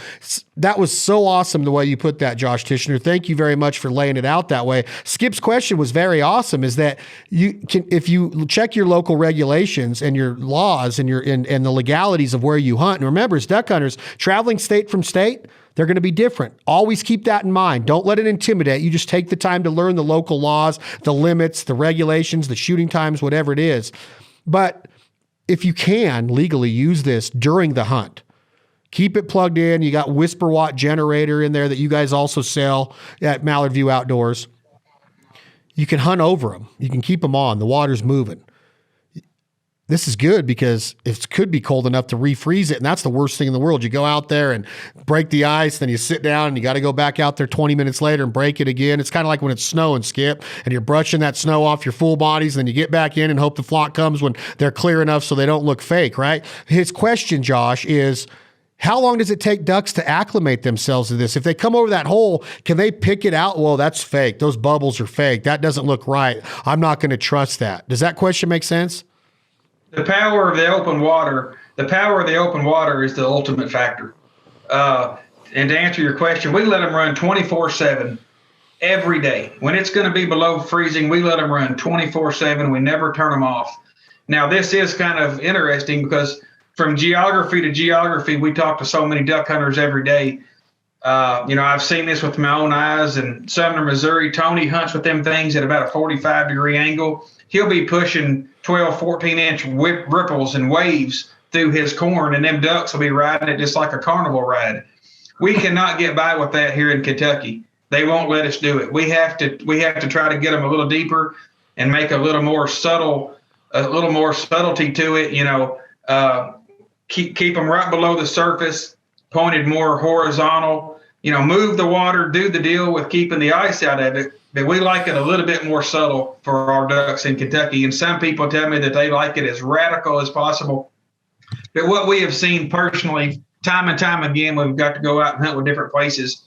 that was so awesome the way you put that, Josh Tichenor. Thank you very much for laying it out that way. Skip's question was very awesome, is that you can, if you check your local regulations and your laws and and the legalities of where you hunt, and remember, as duck hunters, traveling state from state, they're going to be different. Always keep that in mind. Don't let it intimidate you. Just take the time to learn the local laws, the limits, the regulations, the shooting times, whatever it is. But if you can legally use this during the hunt, keep it plugged in. You got Whisper Watt generator in there that you guys also sell at Mallard View Outdoors. You can hunt over them. You can keep them on. The water's moving. This is good because it could be cold enough to refreeze it, and that's the worst thing in the world. You go out there and break the ice, then you sit down and you got to go back out there 20 minutes later and break it again. It's kind of like when it's snowing, Skip, and you're brushing that snow off your full bodies, and then you get back in and hope the flock comes when they're clear enough so they don't look fake, right? His question, Josh, is How long does it take ducks to acclimate themselves to this? If they come over that hole, can they pick it out? Well, that's fake. Those bubbles are fake. That doesn't look right. I'm not going to trust that. Does that question make sense? The power of the open water is the ultimate factor. And to answer your question, we let them run 24/7 every day. When it's going to be below freezing, we let them run 24/7. We never turn them off. Now, this is kind of interesting because from geography to geography, we talk to so many duck hunters every day. I've seen this with my own eyes. In Sumner, Missouri, Tony hunts with them things at about a 45-degree angle. He'll be pushing 12, 14-inch ripples and waves through his corn, and them ducks will be riding it just like a carnival ride. We cannot get by with that here in Kentucky. They won't let us do it. We have to try to get them a little deeper and make a little more subtlety to it. Keep them right below the surface, pointed more horizontal. Move the water, do the deal with keeping the ice out of it. But we like it a little bit more subtle for our ducks in Kentucky. And some people tell me that they like it as radical as possible. But what we have seen personally, time and time again, when we've got to go out and hunt with different places,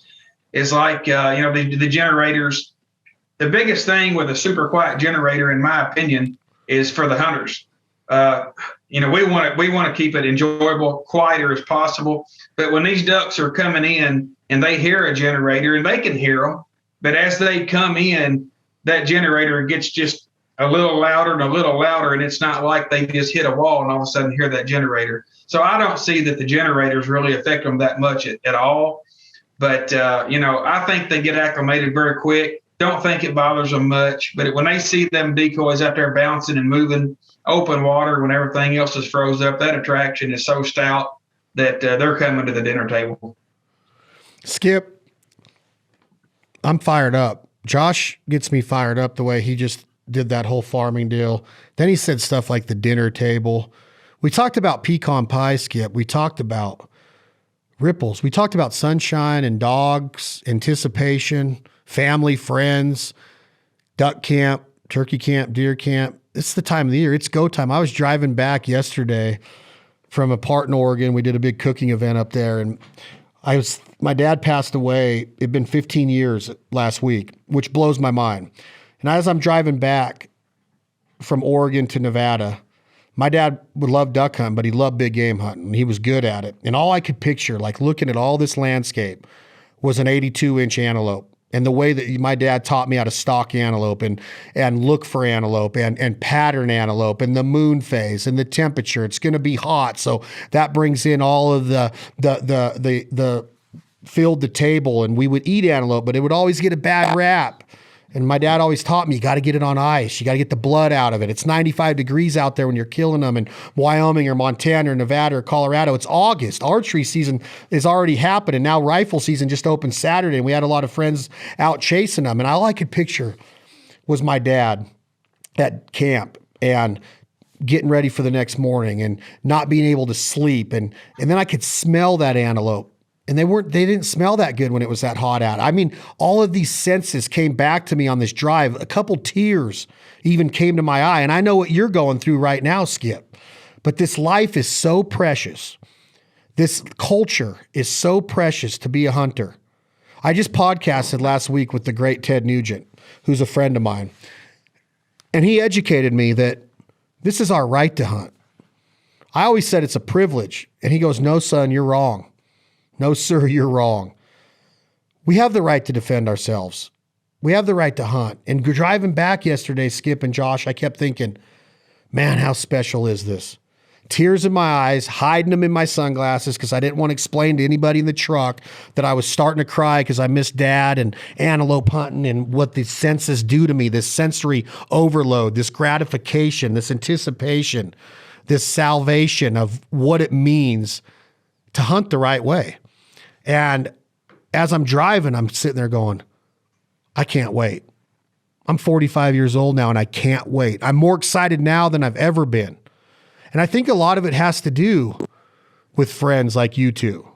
is like, the generators. The biggest thing with a super quiet generator, in my opinion, is for the hunters. We want to keep it enjoyable, quieter as possible. But when these ducks are coming in and they hear a generator, and they can hear them, but as they come in, that generator gets just a little louder and a little louder, and it's not like they just hit a wall and all of a sudden hear that generator. So I don't see that the generators really affect them that much at all. But, I think they get acclimated very quick. Don't think it bothers them much. But when they see them decoys out there bouncing and moving, open water, when everything else is froze up, that attraction is so stout that they're coming to the dinner table. Skip, I'm fired up. Josh gets me fired up the way he just did that whole farming deal. Then he said stuff like the dinner table. We talked about pecan pie, Skip. We talked about ripples. We talked about sunshine and dogs, anticipation, family, friends, duck camp, turkey camp, deer camp. It's the time of the year. It's go time. I was driving back yesterday from a part in Oregon. We did a big cooking event up there, and my dad passed away. It'd been 15 years last week, which blows my mind. And as I'm driving back from Oregon to Nevada, my dad would love duck hunting, but he loved big game hunting. He was good at it. And all I could picture, like looking at all this landscape, was an 82-inch antelope. And the way that my dad taught me how to stalk antelope and look for antelope and pattern antelope and the moon phase and the temperature. It's going to be hot. So that brings in all of the filled the table, and we would eat antelope, but it would always get a bad rap. And my dad always taught me, you got to get it on ice. You got to get the blood out of it. It's 95 degrees out there when you're killing them in Wyoming or Montana or Nevada or Colorado. It's August. Archery season is already happened, and now rifle season just opened Saturday, and we had a lot of friends out chasing them. And all I could picture was my dad at camp and getting ready for the next morning and not being able to sleep. And then I could smell that antelope. And they didn't smell that good when it was that hot out. I mean, all of these senses came back to me on this drive. A couple tears even came to my eye. And I know what you're going through right now, Skip. But this life is so precious. This culture is so precious to be a hunter. I just podcasted last week with the great Ted Nugent, who's a friend of mine. And he educated me that this is our right to hunt. I always said it's a privilege. And he goes, no, son, you're wrong. No, sir, you're wrong. We have the right to defend ourselves. We have the right to hunt. And driving back yesterday, Skip and Josh, I kept thinking, man, how special is this? Tears in my eyes, hiding them in my sunglasses because I didn't want to explain to anybody in the truck that I was starting to cry because I missed Dad and antelope hunting and what the senses do to me, this sensory overload, this gratification, this anticipation, this salvation of what it means to hunt the right way. And as I'm driving, I'm sitting there going, I can't wait. I'm 45 years old now and I can't wait. I'm more excited now than I've ever been. And I think a lot of it has to do with friends like you two,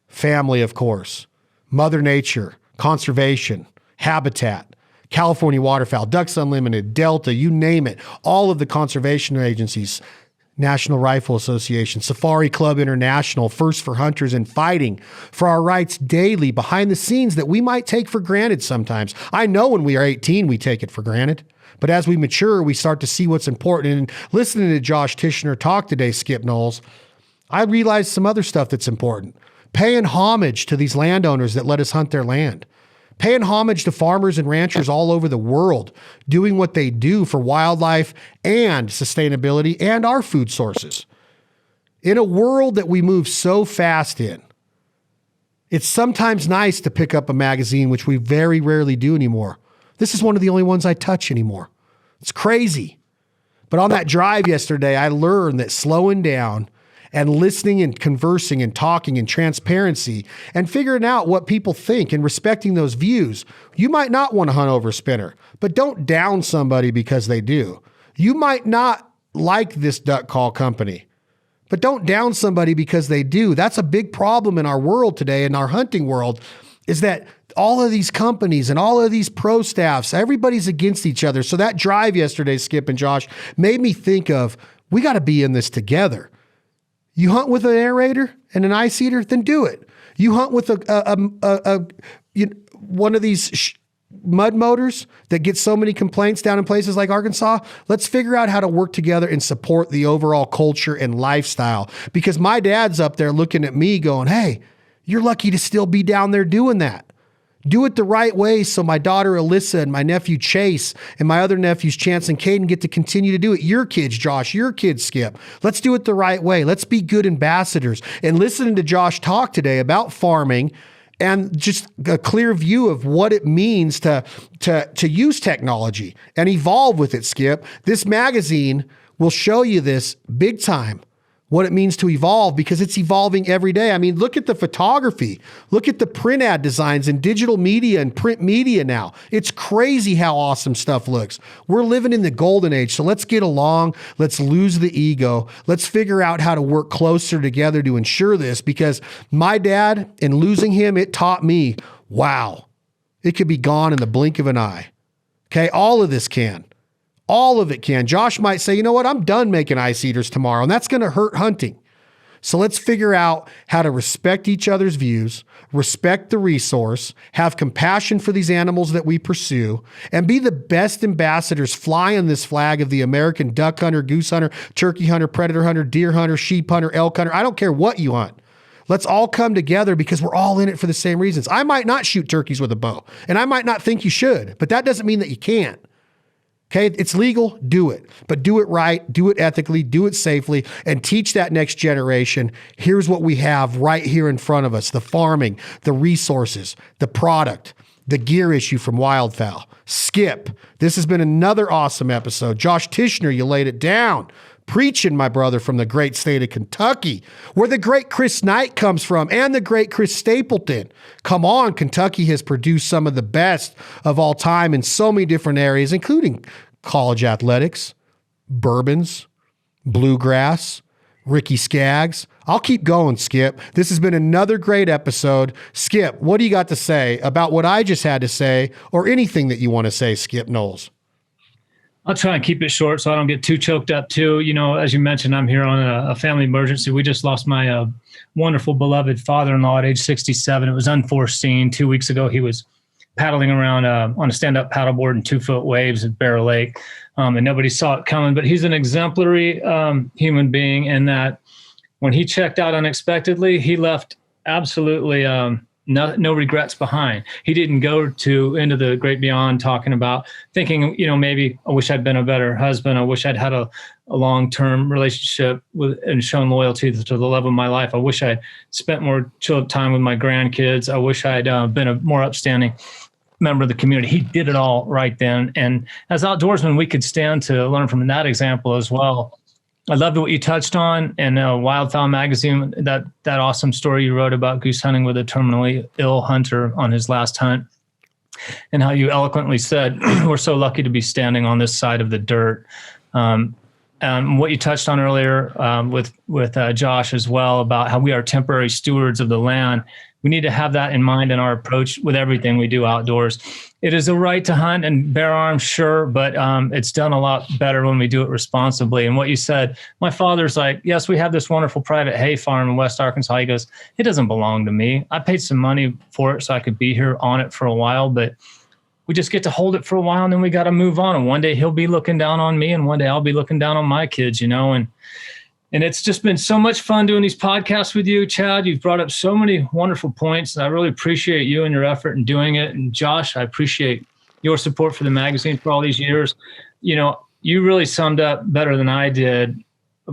family, of course, Mother Nature, conservation, habitat, California Waterfowl, Ducks Unlimited, Delta, you name it. All of the conservation agencies National Rifle Association, Safari Club International, First for Hunters, and fighting for our rights daily behind the scenes that we might take for granted sometimes. I know when we are 18, we take it for granted. But as we mature, we start to see what's important. And listening to Josh Tichenor talk today, Skip Knowles, I realized some other stuff that's important. Paying homage to these landowners that let us hunt their land. Paying homage to farmers and ranchers all over the world, doing what they do for wildlife and sustainability and our food sources. In a world that we move so fast in, it's sometimes nice to pick up a magazine, which we very rarely do anymore. This is one of the only ones I touch anymore. It's crazy. But on that drive yesterday, I learned that slowing down and listening and conversing and talking and transparency and figuring out what people think and respecting those views. You might not want to hunt over a spinner, but don't down somebody because they do. You might not like this duck call company, but don't down somebody because they do. That's a big problem in our world today, in our hunting world, is that all of these companies and all of these pro staffs, everybody's against each other. So that drive yesterday, Skip and Josh, made me think of, we got to be in this together. You hunt with an aerator and an ice eater, then do it. You hunt with one of these mud motors that gets so many complaints down in places like Arkansas. Let's figure out how to work together and support the overall culture and lifestyle. Because my dad's up there looking at me going, hey, you're lucky to still be down there doing that. Do it the right way so my daughter Alyssa and my nephew Chase and my other nephews Chance and Caden get to continue to do it. Your kids, Josh, your kids, Skip. Let's do it the right way. Let's be good ambassadors. And listening to Josh talk today about farming and just a clear view of what it means to use technology and evolve with it, Skip. This magazine will show you this big time, what it means to evolve, because it's evolving every day. I mean, look at the photography. Look at the print ad designs and digital media and print media now. It's crazy how awesome stuff looks. We're living in the golden age, so let's get along. Let's lose the ego. Let's figure out how to work closer together to ensure this, because my dad, in losing him, it taught me, wow, it could be gone in the blink of an eye. Okay, all of this can. All of it can. Josh might say, you know what, I'm done making ice eaters tomorrow, and that's going to hurt hunting. So let's figure out how to respect each other's views, respect the resource, have compassion for these animals that we pursue, and be the best ambassadors flying this flag of the American duck hunter, goose hunter, turkey hunter, predator hunter, deer hunter, sheep hunter, elk hunter. I don't care what you hunt. Let's all come together because we're all in it for the same reasons. I might not shoot turkeys with a bow, and I might not think you should, but that doesn't mean that you can't. Okay, it's legal, do it, but do it right, do it ethically, do it safely, and teach that next generation, here's what we have right here in front of us: the farming, the resources, the product, the gear issue from Wildfowl. Skip, this has been another awesome episode. Josh Tichenor, you laid it down. Preaching, my brother, from the great state of Kentucky, where the great Chris Knight comes from, and the great Chris Stapleton. Come on, Kentucky has produced some of the best of all time in so many different areas, including college athletics, bourbons, bluegrass, Ricky Skaggs. I'll keep going, Skip. This has been another great episode. Skip, what do you got to say about what I just had to say, or anything that you want to say, Skip Knowles? I'll try and keep it short so I don't get too choked up too. You know, as you mentioned, I'm here on a family emergency. We just lost my wonderful, beloved father-in-law at age 67. It was unforeseen. 2 weeks ago, he was paddling around on a stand-up paddleboard in 2-foot waves at Bear Lake, and nobody saw it coming. But he's an exemplary human being in that when he checked out unexpectedly, he left absolutely no regrets behind. He didn't go into the great beyond talking about thinking, you know, maybe I wish I'd been a better husband. I wish I'd had a long-term relationship with and shown loyalty to the love of my life. I wish I'd spent more chill time with my grandkids. I wish I'd been a more upstanding member of the community. He did it all right then. And as outdoorsmen, we could stand to learn from that example as well. I loved what you touched on in Wildfowl magazine, that awesome story you wrote about goose hunting with a terminally ill hunter on his last hunt, and how you eloquently said, we're so lucky to be standing on this side of the dirt. And what you touched on earlier with Josh as well about how we are temporary stewards of the land. we need to have that in mind in our approach with everything we do outdoors. It is a right to hunt and bear arms, sure, but it's done a lot better when we do it responsibly. And what you said, my father's like, yes, we have this wonderful private hay farm in West Arkansas. He goes, it doesn't belong to me. I paid some money for it so I could be here on it for a while, but we just get to hold it for a while and then we got to move on. And one day he'll be looking down on me and one day I'll be looking down on my kids, and it's just been so much fun doing these podcasts with you, Chad. You've brought up so many wonderful points. And I really appreciate you and your effort in doing it. And Josh, I appreciate your support for the magazine for all these years. You really summed up better than I did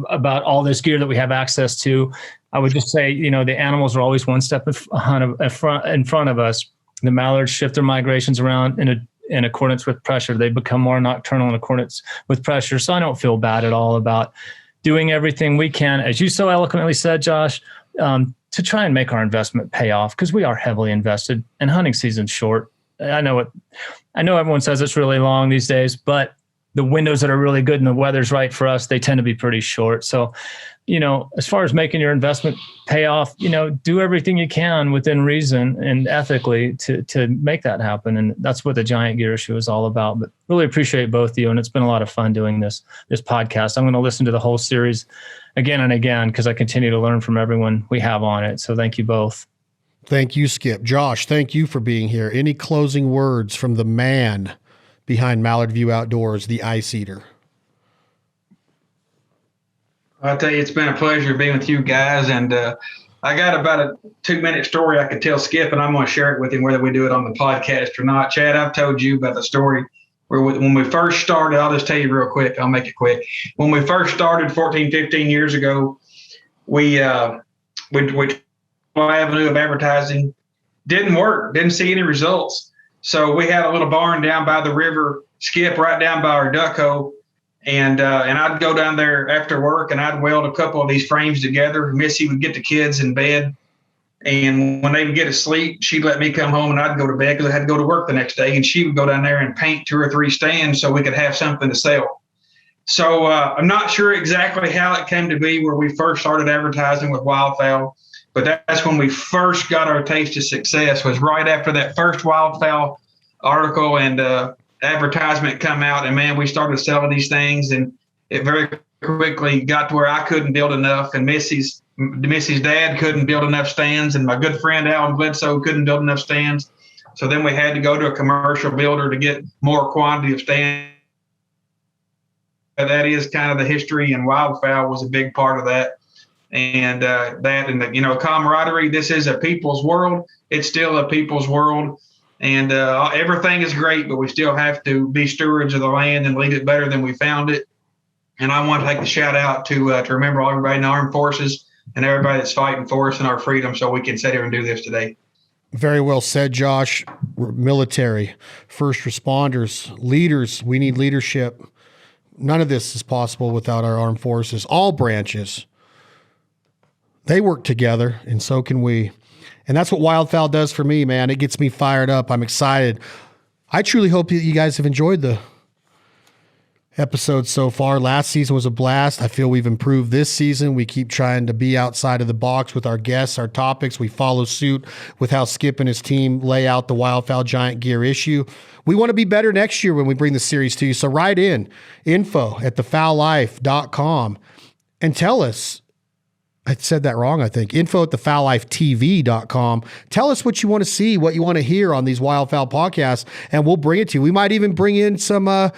about all this gear that we have access to. I would just say, the animals are always one step in front of us. The mallards shift their migrations around in accordance with pressure. They become more nocturnal in accordance with pressure. So I don't feel bad at all about doing everything we can, as you so eloquently said, Josh, to try and make our investment pay off, because we are heavily invested and hunting season's short. I know everyone says it's really long these days, but the windows that are really good and the weather's right for us, they tend to be pretty short. So, as far as making your investment pay off, do everything you can within reason and ethically to make that happen. And that's what the Giant Gear issue is all about. But really appreciate both of you. And it's been a lot of fun doing this podcast. I'm going to listen to the whole series again and again, because I continue to learn from everyone we have on it. So thank you both. Thank you, Skip. Josh, thank you for being here. Any closing words from the man behind Mallard View Outdoors, the Ice Eater? I'll tell you, it's been a pleasure being with you guys. And I got about a 2-minute story I could tell Skip, and I'm going to share it with him, whether we do it on the podcast or not. Chad, I've told you about the story where when we first started, I'll just tell you real quick. I'll make it quick. When we first started 14, 15 years ago, we avenue of advertising didn't work, didn't see any results. So we had a little barn down by the river, Skip, right down by our duck hole. And I'd go down there after work and I'd weld a couple of these frames together. Missy would get the kids in bed. And when they would get asleep, she'd let me come home and I'd go to bed because I had to go to work the next day. And she would go down there and paint 2 or 3 stands so we could have something to sell. So I'm not sure exactly how it came to be where we first started advertising with Wildfowl, but that's when we first got our taste of success, was right after that first Wildfowl article and advertisement come out. And man, we started selling these things, and it very quickly got to where I couldn't build enough, and Missy's dad couldn't build enough stands, and my good friend Alan Bledsoe couldn't build enough stands. So then we had to go to a commercial builder to get more quantity of stands. That is kind of the history, and Wildfowl was a big part of that. And the camaraderie. This is a people's world. It's still a people's world. And everything is great, but we still have to be stewards of the land and leave it better than we found it. And I want to take the shout out to remember everybody in the armed forces and everybody that's fighting for us and our freedom, so we can sit here and do this today. Very well said, Josh. Military, first responders, leaders. We need leadership. None of this is possible without our armed forces. All branches, they work together, and so can we. And that's what Wildfowl does for me, man. It gets me fired up. I'm excited. I truly hope that you guys have enjoyed the episode so far. Last season was a blast. I feel we've improved this season. We keep trying to be outside of the box with our guests, our topics. We follow suit with how Skip and his team lay out the Wildfowl Giant Gear issue. We want to be better next year when we bring the series to you. So write in info@thefowllife.com and tell us. I said that wrong, I think. info@thefowllifetv.com. Tell us what you want to see, what you want to hear on these Wildfowl podcasts, and we'll bring it to you. We might even bring in some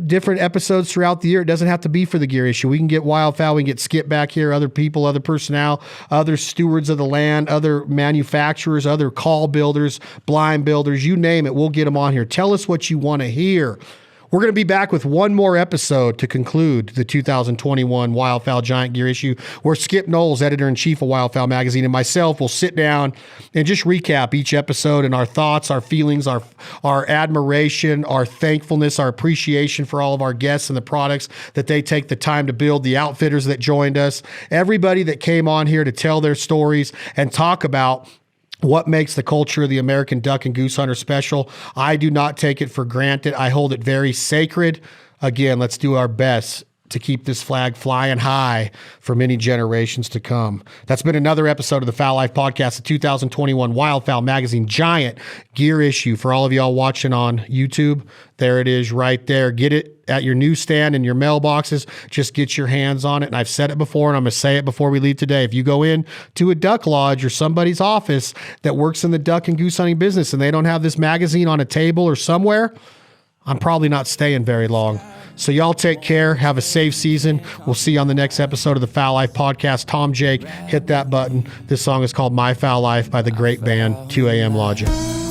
different episodes throughout the year. It doesn't have to be for the gear issue. We can get Wildfowl, we can get Skip back here, other people, other personnel, other stewards of the land, other manufacturers, other call builders, blind builders, you name it. We'll get them on here. Tell us what you want to hear. We're going to be back with one more episode to conclude the 2021 Wildfowl Giant Gear issue, where Skip Knowles, editor-in-chief of Wildfowl Magazine, and myself will sit down and just recap each episode and our thoughts, our feelings, our admiration, our thankfulness, our appreciation for all of our guests and the products that they take the time to build, the outfitters that joined us, everybody that came on here to tell their stories and talk about what makes the culture of the American duck and goose hunter special. I do not take it for granted. I hold it very sacred. Again, let's do our best to keep this flag flying high for many generations to come. That's been another episode of the Fowl Life Podcast, the 2021 Wildfowl Magazine Giant Gear issue. For all of y'all watching on YouTube, there it is right there. Get it at your newsstand and your mailboxes. Just get your hands on it. And I've said it before, and I'm going to say it before we leave today. If you go in to a duck lodge or somebody's office that works in the duck and goose hunting business and they don't have this magazine on a table or somewhere, I'm probably not staying very long. So y'all take care. Have a safe season. We'll see you on the next episode of the Fowl Life Podcast. Tom, Jake, hit that button. This song is called My Fowl Life by the great band 2 AM Logic.